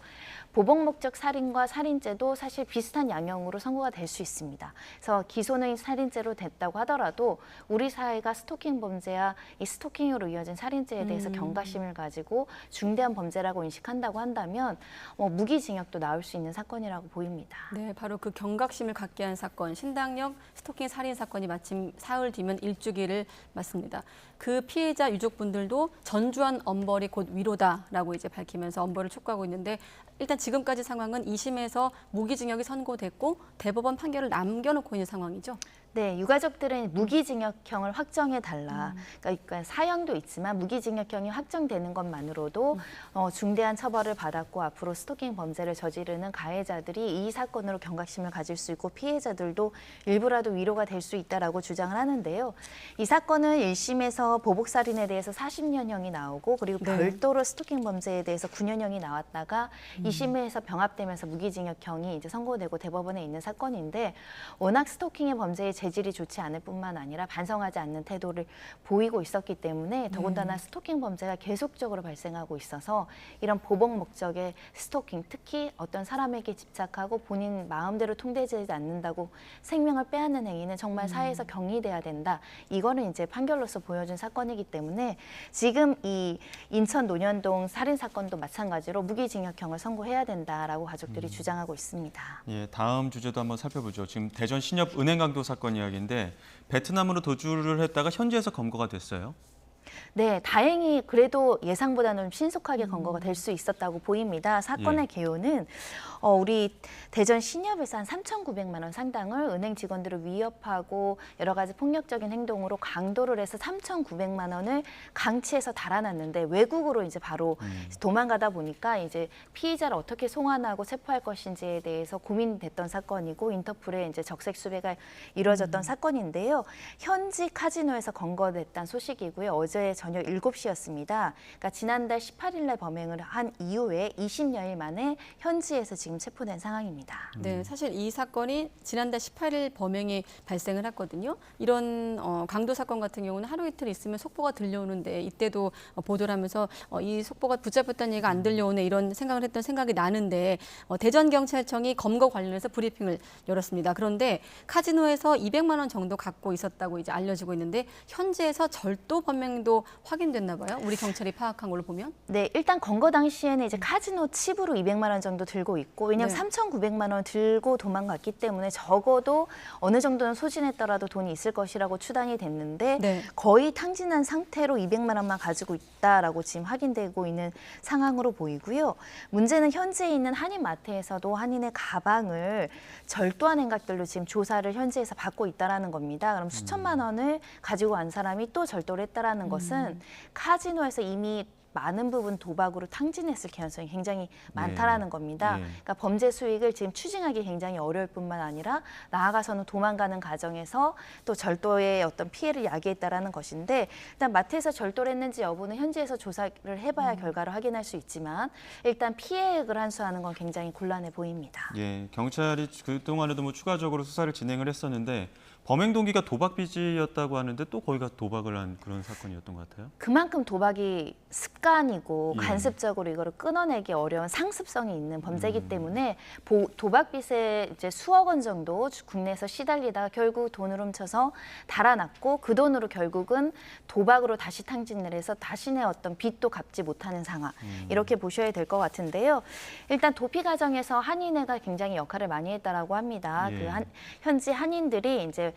보복 목적 살인과 살인죄도 사실 비슷한 양형으로 선고가 될 수 있습니다. 그래서 기소는 살인죄로 됐다고 하더라도 우리 사회가 스토킹 범죄와 이 스토킹으로 이어진 살인죄에 대해서 경각심을 가지고 중대한 범죄라고 인식한다고 한다면 무기징역도 나올 수 있는 사건이라고 보입니다. 네, 바로 그 경각심을 갖게 한 사건, 신당역 스토킹 살인 사건이 마침 사흘 뒤면 일주기를 맞습니다. 그 피해자 유족분들도 전주한 엄벌이 곧 위로다라고 이제 밝히면서 엄벌을 촉구하고 있는데 일단 지금까지 상황은 2심에서 무기징역이 선고됐고 대법원 판결을 남겨놓고 있는 상황이죠. 네, 유가족들은 무기징역형을 확정해달라. 그러니까 사형도 있지만 무기징역형이 확정되는 것만으로도 중대한 처벌을 받았고 앞으로 스토킹 범죄를 저지르는 가해자들이 이 사건으로 경각심을 가질 수 있고 피해자들도 일부라도 위로가 될 수 있다라고 주장을 하는데요. 이 사건은 1심에서 보복살인에 대해서 40년형이 나오고 그리고 별도로 스토킹 범죄에 대해서 9년형이 나왔다가 2심에서 병합되면서 무기징역형이 이제 선고되고 대법원에 있는 사건인데 워낙 스토킹의 범죄의 재질이 좋지 않을 뿐만 아니라 반성하지 않는 태도를 보이고 있었기 때문에 더군다나 스토킹 범죄가 계속적으로 발생하고 있어서 이런 보복 목적의 스토킹, 특히 어떤 사람에게 집착하고 본인 마음대로 통제되지 않는다고 생명을 빼앗는 행위는 정말 사회에서 경이돼야 된다. 이거는 이제 판결로서 보여준 사건이기 때문에 지금 이 인천 논현동 살인 사건도 마찬가지로 무기징역형을 선고해야 된다라고 가족들이 주장하고 있습니다. 예, 다음 주제도 한번 살펴보죠. 지금 대전 신협 은행 강도 사건 이야기인데 베트남으로 도주를 했다가 현지에서 검거가 됐어요. 네, 다행히 그래도 예상보다는 좀 신속하게 검거가 될 수 있었다고 보입니다. 사건의 개요는 우리 대전 신협에서 한 3,900만 원 상당을 은행 직원들을 위협하고 여러 가지 폭력적인 행동으로 강도를 해서 3,900만 원을 강취해서 달아났는데 외국으로 이제 바로 도망가다 보니까 이제 피의자를 어떻게 송환하고 체포할 것인지에 대해서 고민됐던 사건이고 인터폴에 이제 적색 수배가 이루어졌던 사건인데요. 현지 카지노에서 검거됐다는 소식이고요. 어제 저녁 7시였습니다. 그러니까 지난달 18일 날 범행을 한 이후에 20여일 만에 현지에서 지금 체포된 상황입니다. 네, 사실 이 사건이 지난달 18일 범행이 발생을 했거든요. 이런 강도 사건 같은 경우는 하루 이틀 있으면 속보가 들려오는데 이때도 보도를 하면서 이 속보가 붙잡혔다는 얘기가 안 들려오네 이런 생각을 했던 생각이 나는데 대전경찰청이 검거 관련해서 브리핑을 열었습니다. 그런데 카지노에서 200만 원 정도 갖고 있었다고 이제 알려지고 있는데 현지에서 절도 범행도 확인됐나 봐요. 우리 경찰이 파악한 걸로 보면. 네, 일단 검거 당시에는 이제 카지노 칩으로 200만 원 정도 들고 있고, 왜냐하면 네. 3,900만 원 들고 도망갔기 때문에 적어도 어느 정도는 소진했더라도 돈이 있을 것이라고 추단이 됐는데 네. 거의 탕진한 상태로 200만 원만 가지고 있다라고 지금 확인되고 있는 상황으로 보이고요. 문제는 현재 있는 한인마트에서도 한인의 가방을 절도한 행각들로 지금 조사를 현지에서 받고 있다라는 겁니다. 그럼 수천만 원을 가지고 간 사람이 또 절도를 했다라는 것은 카지노에서 이미 많은 부분 도박으로 탕진했을 가능성이 굉장히 많다라는 겁니다. 그러니까 범죄 수익을 지금 추징하기 굉장히 어려울 뿐만 아니라 나아가서는 도망가는 과정에서 또 절도의 어떤 피해를 야기했다라는 것인데, 일단 마트에서 절도를 했는지 여부는 현지에서 조사를 해봐야 결과를 확인할 수 있지만 일단 피해액을 환수하는 건 굉장히 곤란해 보입니다. 예, 경찰이 그동안에도 뭐 추가적으로 수사를 진행을 했었는데 범행 동기가 도박 빚이었다고 하는데 또 거기가 도박을 한 그런 사건이었던 것 같아요. 그만큼 도박이 습관이고 예. 간습적으로 이거를 끊어내기 어려운 상습성이 있는 범죄이기 때문에 도박빚에 이제 수억 원 정도 국내에서 시달리다가 결국 돈을 훔쳐서 달아났고 그 돈으로 결국은 도박으로 다시 탕진을 해서 자신의 어떤 빚도 갚지 못하는 상황, 이렇게 보셔야 될 것 같은데요. 일단 도피 과정에서 한인회가 굉장히 역할을 많이 했다라고 합니다. 예. 현지 한인들이 이제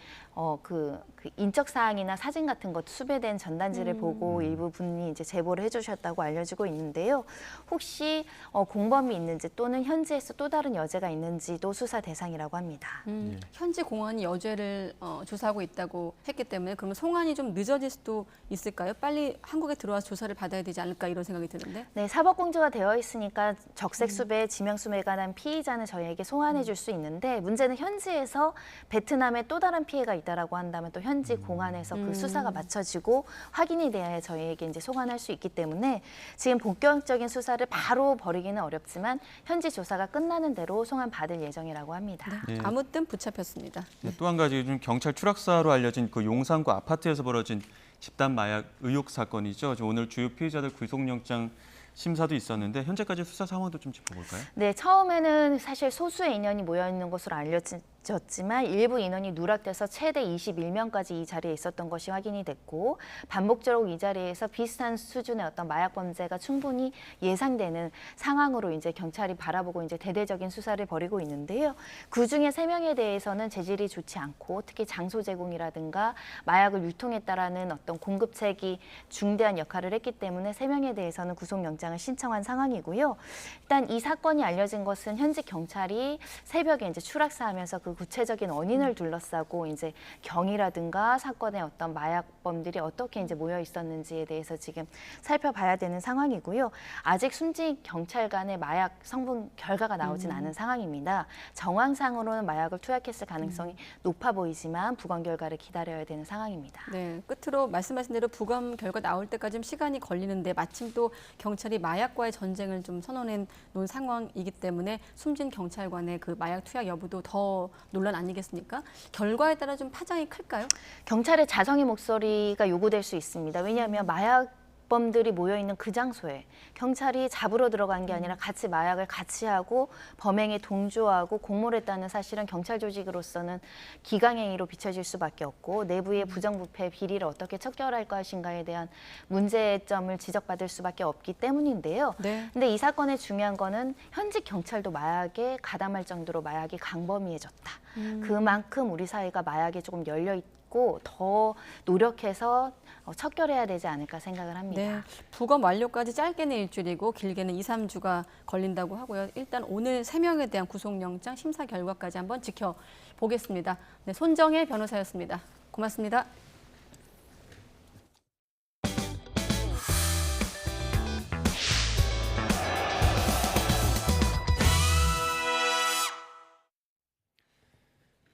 그 인적 사항이나 사진 같은 것 수배된 전단지를 보고 일부 분이 이제 제보를 해주셨다고 알려지고 있는데요. 혹시 공범이 있는지 또는 현지에서 또 다른 여죄가 있는지도 수사 대상이라고 합니다. 현지 공안이 여죄를 조사하고 있다고 했기 때문에 그러면 송환이 좀 늦어질 수도 있을까요? 빨리 한국에 들어와서 조사를 받아야 되지 않을까 이런 생각이 드는데. 네, 사법공조가 되어 있으니까 적색수배, 지명수배에 관한 피의자는 저희에게 송환해 줄 수 있는데 문제는 현지에서 베트남에 또 다른 피해가 있다라고 한다면 또 현지 공안에서 그 수사가 맞춰지고 확인이 돼야 저희에게 이제 송환할 수 있기 때문에 지금 본격적인 수사를 바로 벌이기는 어렵지만 현지 조사가 끝나는 대로 송환 받을 예정이라고 합니다. 네. 아무튼 붙잡혔습니다. 네, 또 한 가지 요즘 경찰 추락사로 알려진 그 용산구 아파트에서 벌어진 집단 마약 의혹 사건이죠. 오늘 주요 피의자들 구속영장 심사도 있었는데 현재까지 수사 상황도 좀 짚어볼까요? 네, 처음에는 사실 소수의 인원이 모여 있는 것으로 알려졌지만 일부 인원이 누락돼서 최대 21명까지 이 자리에 있었던 것이 확인이 됐고 반복적으로 이 자리에서 비슷한 수준의 어떤 마약 범죄가 충분히 예상되는 상황으로 이제 경찰이 바라보고 이제 대대적인 수사를 벌이고 있는데요. 그 중에 3명에 대해서는 재질이 좋지 않고 특히 장소 제공이라든가 마약을 유통했다라는 어떤 공급책이 중대한 역할을 했기 때문에 3명에 대해서는 구속영장을 신청한 상황이고요. 일단 이 사건이 알려진 것은 현지 경찰이 새벽에 이제 추락사하면서 그 구체적인 원인을 둘러싸고 이제 경위라든가 사건의 어떤 마약범들이 어떻게 이제 모여 있었는지에 대해서 지금 살펴봐야 되는 상황이고요. 아직 숨진 경찰 간의 마약 성분 결과가 나오진 않은 상황입니다. 정황상으로는 마약을 투약했을 가능성이 높아 보이지만 부검 결과를 기다려야 되는 상황입니다. 네, 끝으로 말씀하신 대로 부검 결과 나올 때까지 좀 시간이 걸리는데 마침 또 경찰이 마약과의 전쟁을 좀 선언해 놓은 상황이기 때문에 숨진 경찰관의 그 마약 투약 여부도 더 논란 아니겠습니까? 결과에 따라 좀 파장이 클까요? 경찰의 자성의 목소리가 요구될 수 있습니다. 왜냐하면 마약범들이 모여있는 그 장소에 경찰이 잡으러 들어간 게 아니라 같이 마약을 같이 하고 범행에 동조하고 공모했다는 사실은 경찰 조직으로서는 기강행위로 비춰질 수밖에 없고 내부의 부정부패 비리를 어떻게 척결할 것인가에 대한 문제점을 지적받을 수밖에 없기 때문인데요. 근데 이 사건의 중요한 거는 현직 경찰도 마약에 가담할 정도로 마약이 강범위해졌다. 그만큼 우리 사회가 마약에 조금 열려있고 더 노력해서 척결해야 되지 않을까 생각을 합니다. 네, 부검 완료까지 짧게는 일주일이고 길게는 2, 3주가 걸린다고 하고요. 일단 오늘 3명에 대한 구속영장 심사 결과까지 한번 지켜보겠습니다. 네, 손정혜 변호사였습니다. 고맙습니다.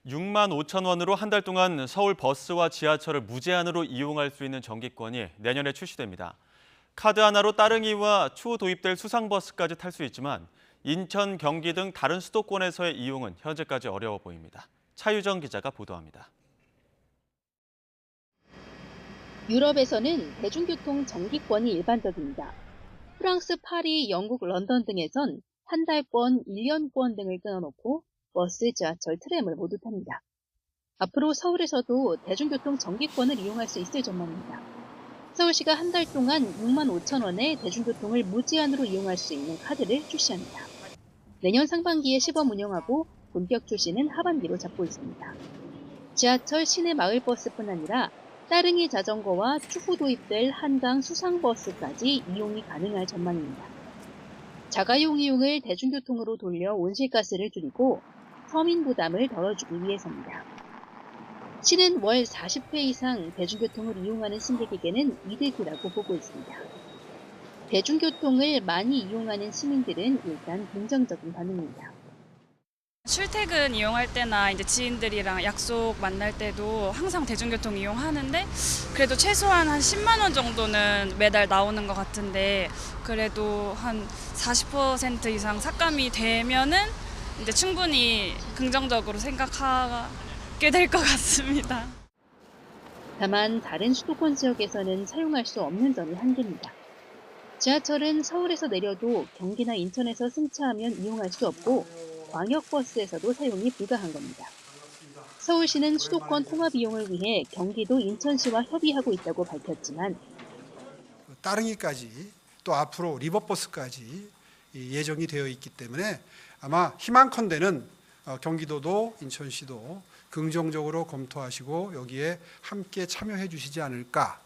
(6만 5천 원으로 한 달 동안 서울 버스와 지하철을 무제한으로 이용할 수 있는 정기권이 내년에 출시됩니다. 카드 하나로 따릉이와 추후 도입될 수상버스까지 탈 수 있지만 인천, 경기 등 다른 수도권에서의 이용은 현재까지 어려워 보입니다. 차유정 기자가 보도합니다. 유럽에서는 대중교통 정기권이 일반적입니다. 프랑스, 파리, 영국, 런던 등에선 한 달권, 1년권 등을 끊어놓고 버스, 지하철, 트램을 모두 탑니다. 앞으로 서울에서도 대중교통 정기권을 이용할 수 있을 전망입니다. 서울시가 한 달 동안 6만 5천 원에 대중교통을 무제한으로 이용할 수 있는 카드를 출시합니다. 내년 상반기에 시범 운영하고 본격 출시는 하반기로 잡고 있습니다. 지하철 시내 마을버스뿐 아니라 따릉이 자전거와 추후 도입될 한강 수상버스까지 이용이 가능할 전망입니다. 자가용 이용을 대중교통으로 돌려 온실가스를 줄이고 서민 부담을 덜어주기 위해서입니다. 시는 월 40회 이상 대중교통을 이용하는 승객에게는 이득이라고 보고 있습니다. 대중교통을 많이 이용하는 시민들은 일단 긍정적인 반응입니다. 출퇴근 이용할 때나 이제 지인들이랑 약속 만날 때도 항상 대중교통 이용하는데 그래도 최소한 한 10만 원 정도는 매달 나오는 것 같은데 그래도 한 40% 이상 삭감이 되면은 이제 충분히 긍정적으로 생각하게 될 것 같습니다. 다만 다른 수도권 지역에서는 사용할 수 없는 점이 한계입니다. 지하철은 서울에서 내려도 경기나 인천에서 승차하면 이용할 수 없고 광역버스에서도 사용이 불가한 겁니다. 서울시는 수도권 통합 이용을 위해 경기도 인천시와 협의하고 있다고 밝혔지만 따릉이까지 또 앞으로 리버버스까지 예정이 되어 있기 때문에 아마 희망컨대는 경기도도 인천시도 긍정적으로 검토하시고 여기에 함께 참여해 주시지 않을까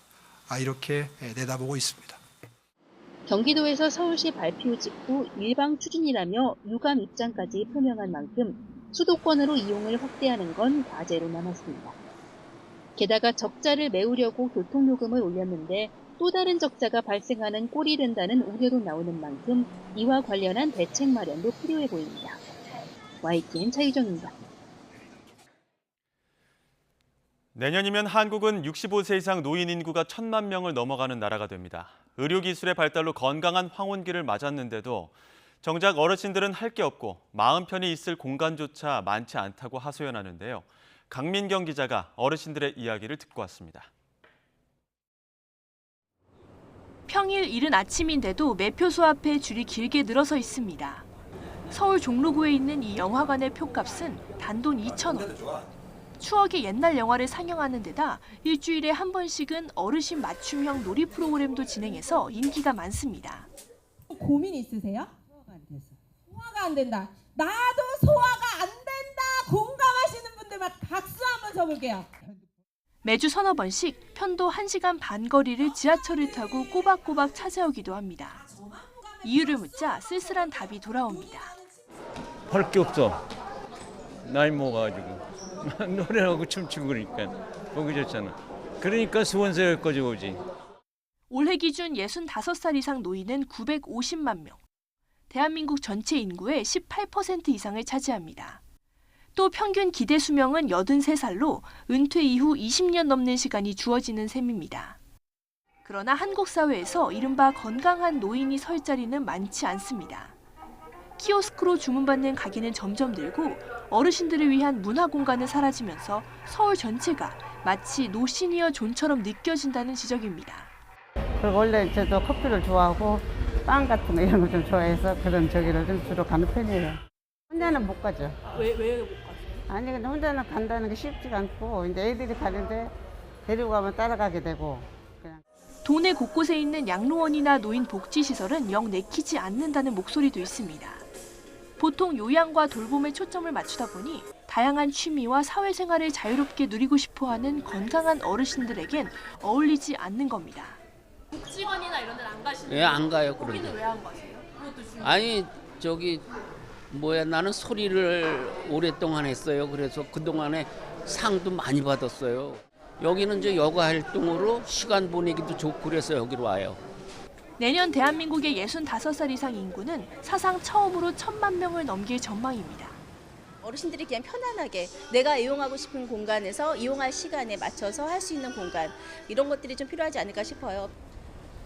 이렇게 내다보고 있습니다. 경기도에서 서울시 발표 직후 일방 추진이라며 유감 입장까지 표명한 만큼 수도권으로 이용을 확대하는 건 과제로 남았습니다. 게다가 적자를 메우려고 교통요금을 올렸는데 또 다른 적자가 발생하는 꼴이 된다는 우려도 나오는 만큼 이와 관련한 대책 마련도 필요해 보입니다. YTN 차유정입니다. 내년이면 한국은 65세 이상 노인 인구가 1,000만 명을 넘어가는 나라가 됩니다. 의료기술의 발달로 건강한 황혼기를 맞았는데도 정작 어르신들은 할 게 없고 마음 편히 있을 공간조차 많지 않다고 하소연하는데요. 강민경 기자가 어르신들의 이야기를 듣고 왔습니다. 평일 이른 아침인데도 매표소 앞에 줄이 길게 늘어서 있습니다. 서울 종로구에 있는 이 영화관의 표값은 단돈 2,000원. 추억의 옛날 영화를 상영하는 데다 일주일에 한 번씩은 어르신 맞춤형 놀이 프로그램도 진행해서 인기가 많습니다. 고민 있으세요? 소화가 안 된다. 나도 소화가 안 된다. 공감하시는 분들만 박수 한번 쳐볼게요. 매주 서너 번씩 편도 1시간 반 거리를 지하철을 타고 꼬박꼬박 찾아오기도 합니다. 이유를 묻자 쓸쓸한 답이 돌아옵니다. 할 게 없어. 나이 먹어가지고. 노래하고 춤추고 그러니까 보기 좋잖아. 그러니까 수원서 여기까지 오지. 올해 기준 65살 이상 노인은 950만 명. 대한민국 전체 인구의 18% 이상을 차지합니다. 또 평균 기대 수명은 83살로 은퇴 이후 20년 넘는 시간이 주어지는 셈입니다. 그러나 한국 사회에서 이른바 건강한 노인이 설 자리는 많지 않습니다. 키오스크로 주문받는 가게는 점점 늘고 어르신들을 위한 문화 공간은 사라지면서 서울 전체가 마치 노시니어 존처럼 느껴진다는 지적입니다. 원래 저도 커피를 좋아하고 빵 같은 거 이런 거 좀 좋아해서 그런 저기를 좀 주로 가는 편이에요. 혼자는 못 가죠. 왜 못 가세요? 아니 근데 혼자는 간다는 게 쉽지가 않고 이제 애들이 가는데 데리고 가면 따라가게 되고. 그냥. 도내 곳곳에 있는 양로원이나 노인 복지시설은 영 내키지 않는다는 목소리도 있습니다. 보통 요양과 돌봄에 초점을 맞추다 보니 다양한 취미와 사회생활을 자유롭게 누리고 싶어하는 건강한 어르신들에겐 어울리지 않는 겁니다. 복지관이나 이런 데는 안 가시는 예, 안 가요. 거기는 왜 안 가세요? 아니 저기 나는 소리를 오랫동안 했어요. 그래서 그동안에 상도 많이 받았어요. 여기는 이제 여가 활동으로 시간 보내기도 좋고 그래서 여기로 와요. 내년 대한민국의 65살 이상 인구는 사상 처음으로 1,000만 명을 넘길 전망입니다. 어르신들이 그냥 편안하게 내가 이용하고 싶은 공간에서 이용할 시간에 맞춰서 할 수 있는 공간 이런 것들이 좀 필요하지 않을까 싶어요.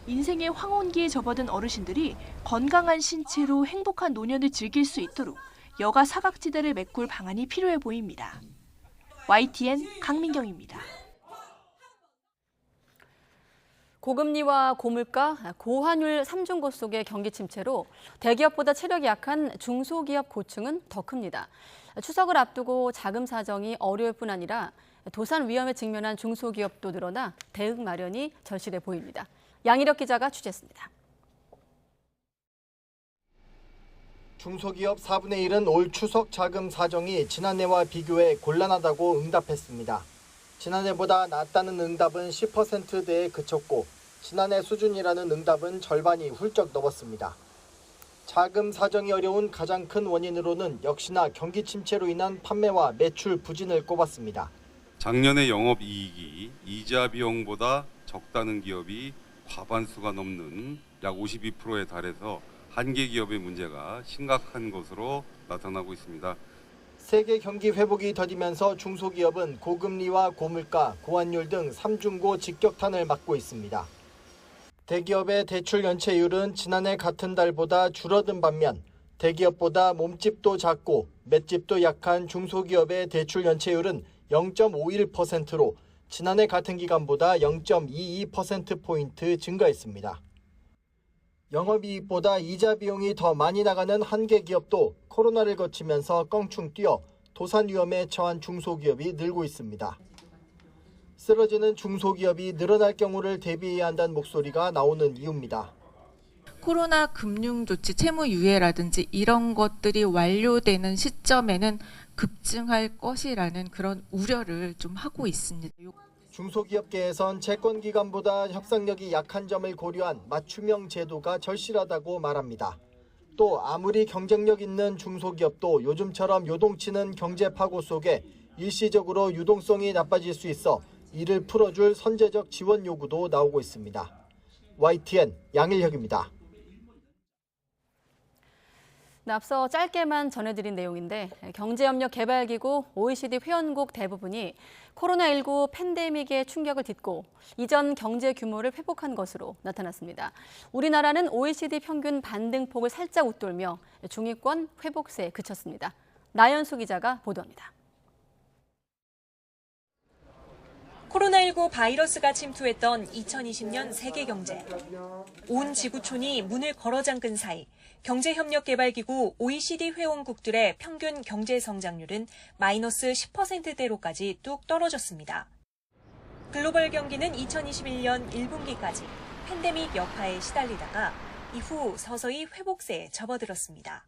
인생의 황혼기에 접어든 어르신들이 건강한 신체로 행복한 노년을 즐길 수 있도록 여가 사각지대를 메꿀 방안이 필요해 보입니다. YTN 강민경입니다. 고금리와 고물가, 고환율 3중고 속의 경기 침체로 대기업보다 체력이 약한 중소기업 고충은 더 큽니다. 추석을 앞두고 자금 사정이 어려울 뿐 아니라 도산 위험에 직면한 중소기업도 늘어나 대응 마련이 절실해 보입니다. 양희력 기자가 취재했습니다. 중소기업 4분의 1은 올 추석 자금 사정이 지난해와 비교해 곤란하다고 응답했습니다. 지난해보다 낫다는 응답은 10%대에 그쳤고 지난해 수준이라는 응답은 절반이 훌쩍 넘었습니다. 자금 사정이 어려운 가장 큰 원인으로는 역시나 경기 침체로 인한 판매와 매출 부진을 꼽았습니다. 작년의 영업이익이 이자 비용보다 적다는 기업이 과반수가 넘는 약 52%에 달해서 한계 기업의 문제가 심각한 것으로 나타나고 있습니다. 세계 경기 회복이 더디면서 중소기업은 고금리와 고물가, 고환율 등 3중고 직격탄을 맞고 있습니다. 대기업의 대출 연체율은 지난해 같은 달보다 줄어든 반면 대기업보다 몸집도 작고 맷집도 약한 중소기업의 대출 연체율은 0.51%로 지난해 같은 기간보다 0.22%포인트 증가했습니다. 영업이익보다 이자 비용이 더 많이 나가는 한계 기업도 코로나를 거치면서 껑충 뛰어 도산 위험에 처한 중소기업이 늘고 있습니다. 쓰러지는 중소기업이 늘어날 경우를 대비해야 한다는 목소리가 나오는 이유입니다. 코로나 금융조치 채무 유예라든지 이런 것들이 완료되는 시점에는 급증할 것이라는 그런 우려를 좀 하고 있습니다. 중소기업계에선 채권기관보다 협상력이 약한 점을 고려한 맞춤형 제도가 절실하다고 말합니다. 또 아무리 경쟁력 있는 중소기업도 요즘처럼 요동치는 경제 파고 속에 일시적으로 유동성이 나빠질 수 있어 이를 풀어줄 선제적 지원 요구도 나오고 있습니다. YTN 양일혁입니다. 앞서 짧게만 전해드린 내용인데 경제협력개발기구 OECD 회원국 대부분이 코로나19 팬데믹의 충격을 딛고 이전 경제 규모를 회복한 것으로 나타났습니다. 우리나라는 OECD 평균 반등폭을 살짝 웃돌며 중위권 회복세에 그쳤습니다. 나연수 기자가 보도합니다. 코로나19 바이러스가 침투했던 2020년 세계 경제. 온 지구촌이 문을 걸어 잠근 사이 경제협력개발기구 OECD 회원국들의 평균 경제 성장률은 마이너스 10%대로까지 뚝 떨어졌습니다. 글로벌 경기는 2021년 1분기까지 팬데믹 여파에 시달리다가 이후 서서히 회복세에 접어들었습니다.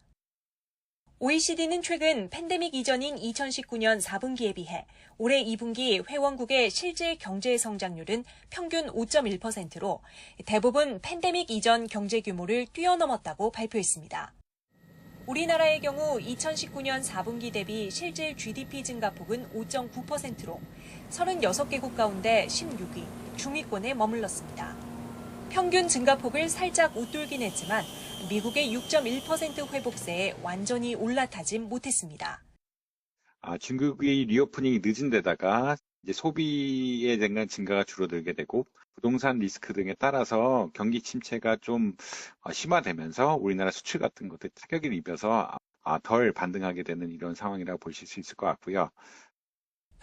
OECD는 최근 팬데믹 이전인 2019년 4분기에 비해 올해 2분기 회원국의 실제 경제 성장률은 평균 5.1%로 대부분 팬데믹 이전 경제 규모를 뛰어넘었다고 발표했습니다. 우리나라의 경우 2019년 4분기 대비 실질 GDP 증가폭은 5.9%로 36개국 가운데 16위, 중위권에 머물렀습니다. 평균 증가폭을 살짝 웃돌긴 했지만 미국의 6.1% 회복세에 완전히 올라타진 못했습니다. 중국의 리오프닝이 늦은 데다가 이제 소비에 대한 증가가 줄어들게 되고 부동산 리스크 등에 따라서 경기 침체가 좀 심화되면서 우리나라 수출 같은 것들 타격을 입어서 덜 반등하게 되는 이런 상황이라고 보실 수 있을 것 같고요.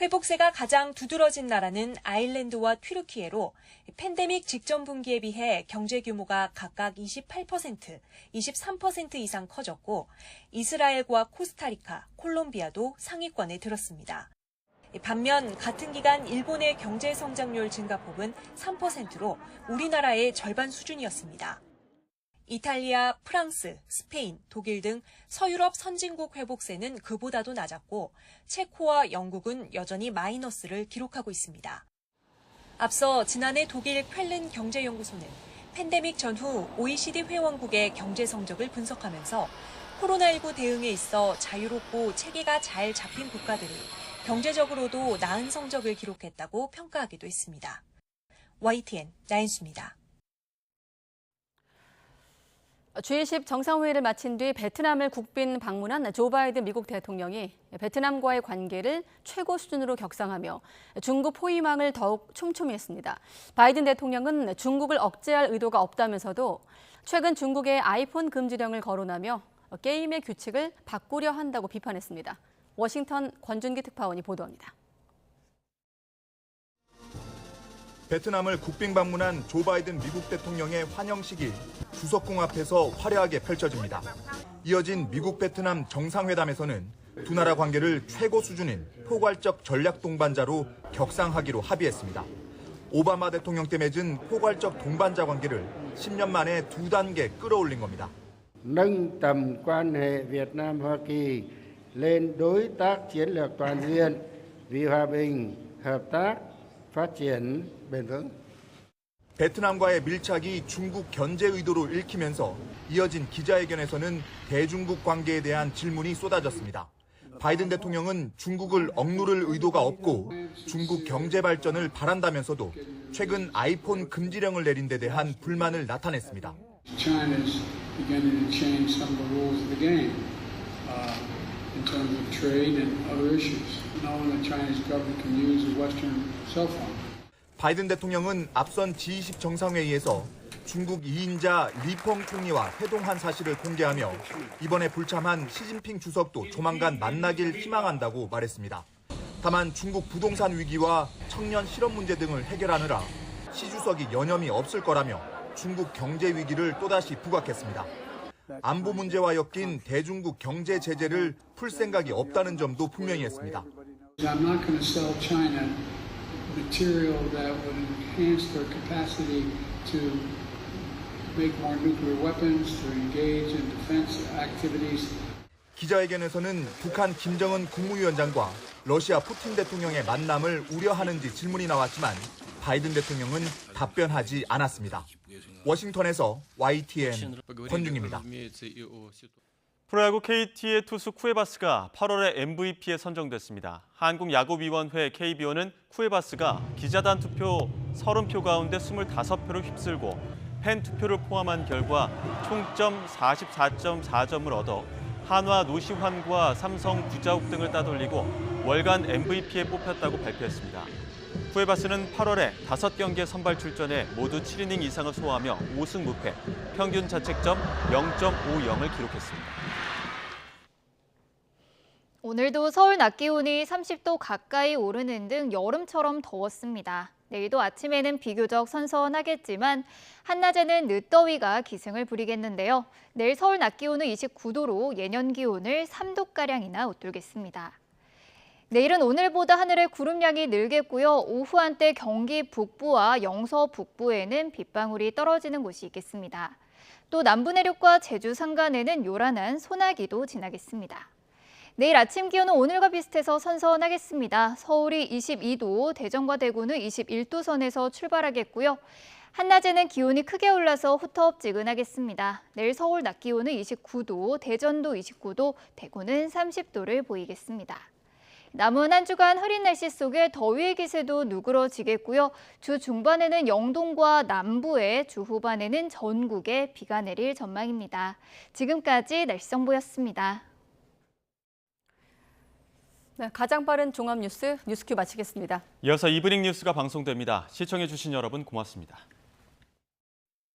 회복세가 가장 두드러진 나라는 아일랜드와 튀르키예로 팬데믹 직전 분기에 비해 경제 규모가 각각 28%, 23% 이상 커졌고 이스라엘과 코스타리카, 콜롬비아도 상위권에 들었습니다. 반면 같은 기간 일본의 경제 성장률 증가폭은 3%로 우리나라의 절반 수준이었습니다. 이탈리아, 프랑스, 스페인, 독일 등 서유럽 선진국 회복세는 그보다도 낮았고 체코와 영국은 여전히 마이너스를 기록하고 있습니다. 앞서 지난해 독일 쾰른 경제연구소는 팬데믹 전후 OECD 회원국의 경제 성적을 분석하면서 코로나19 대응에 있어 자유롭고 체계가 잘 잡힌 국가들이 경제적으로도 나은 성적을 기록했다고 평가하기도 했습니다. YTN 나인수입니다. G20 정상회의를 마친 뒤 베트남을 국빈 방문한 조 바이든 미국 대통령이 베트남과의 관계를 최고 수준으로 격상하며 중국 포위망을 더욱 촘촘히 했습니다. 바이든 대통령은 중국을 억제할 의도가 없다면서도 최근 중국의 아이폰 금지령을 거론하며 게임의 규칙을 바꾸려 한다고 비판했습니다. 워싱턴 권준기 특파원이 보도합니다. 베트남을 국빈 방문한 조 바이든 미국 대통령의 환영식이 주석궁 앞에서 화려하게 펼쳐집니다. 이어진 미국 베트남 정상회담에서는 두 나라 관계를 최고 수준인 포괄적 전략 동반자로 격상하기로 합의했습니다. 오바마 대통령 때 맺은 포괄적 동반자 관계를 10년 만에 2단계 끌어올린 겁니다. nâng tầm quan hệ Việt Nam Hoa Kỳ lên đối tác chiến lược toàn diện vì hòa bình, hợp tác, phát triển bền vững. 베트남과의 밀착이 중국 견제 의도로 읽히면서 이어진 기자회견에서는 대중국 관계에 대한 질문이 쏟아졌습니다. 바이든 대통령은 중국을 억누를 의도가 없고 중국 경제 발전을 바란다면서도 최근 아이폰 금지령을 내린 데 대한 불만을 나타냈습니다. China's beginning to change some of the rules of the game in terms of trade and other issues. Now the Chinese government can use a Western cell phone. 바이든 대통령은 앞선 G20 정상회의에서 중국 2인자 리펑 총리와 회동한 사실을 공개하며 이번에 불참한 시진핑 주석도 조만간 만나길 희망한다고 말했습니다. 다만 중국 부동산 위기와 청년 실업 문제 등을 해결하느라 시 주석이 여념이 없을 거라며 중국 경제 위기를 또다시 부각했습니다. 안보 문제와 엮인 대중국 경제 제재를 풀 생각이 없다는 점도 분명히 했습니다. I'm not going to sell China material that would enhance their capacity to make more nuclear weapons, to engage in defense activities. 기자회견에서는 북한 김정은 국무위원장과 러시아 푸틴 대통령의 만남을 우려하는지 질문이 나왔지만 바이든 대통령은 답변하지 않았습니다. 워싱턴에서 YTN 권중입니다. 프로야구 KT의 투수 쿠에바스가 8월에 MVP에 선정됐습니다. 한국야구위원회 KBO는 쿠에바스가 기자단 투표 30표 가운데 25표를 휩쓸고 팬 투표를 포함한 결과 총점 44.4점을 얻어 한화 노시환과 삼성 구자욱 등을 따돌리고 월간 MVP에 뽑혔다고 발표했습니다. 쿠에바스는 8월에 5경기에 선발 출전해 모두 7이닝 이상을 소화하며 5승 무패, 평균 자책점 0.50을 기록했습니다. 오늘도 서울 낮 기온이 30도 가까이 오르는 등 여름처럼 더웠습니다. 내일도 아침에는 비교적 선선하겠지만 한낮에는 늦더위가 기승을 부리겠는데요. 내일 서울 낮 기온은 29도로 예년 기온을 3도가량이나 웃돌겠습니다. 내일은 오늘보다 하늘의 구름량이 늘겠고요. 오후 한때 경기 북부와 영서 북부에는 빗방울이 떨어지는 곳이 있겠습니다. 또 남부 내륙과 제주 산간에는 요란한 소나기도 지나겠습니다. 내일 아침 기온은 오늘과 비슷해서 선선하겠습니다. 서울이 22도, 대전과 대구는 21도 선에서 출발하겠고요. 한낮에는 기온이 크게 올라서 후텁지근하겠습니다. 내일 서울 낮 기온은 29도, 대전도 29도, 대구는 30도를 보이겠습니다. 남은 한 주간 흐린 날씨 속에 더위의 기세도 누그러지겠고요. 주 중반에는 영동과 남부에, 주 후반에는 전국에 비가 내릴 전망입니다. 지금까지 날씨 정보였습니다. 네, 가장 빠른 종합 뉴스 뉴스큐 마치겠습니다. 이어서 이브닝 뉴스가 방송됩니다. 시청해주신 여러분 고맙습니다.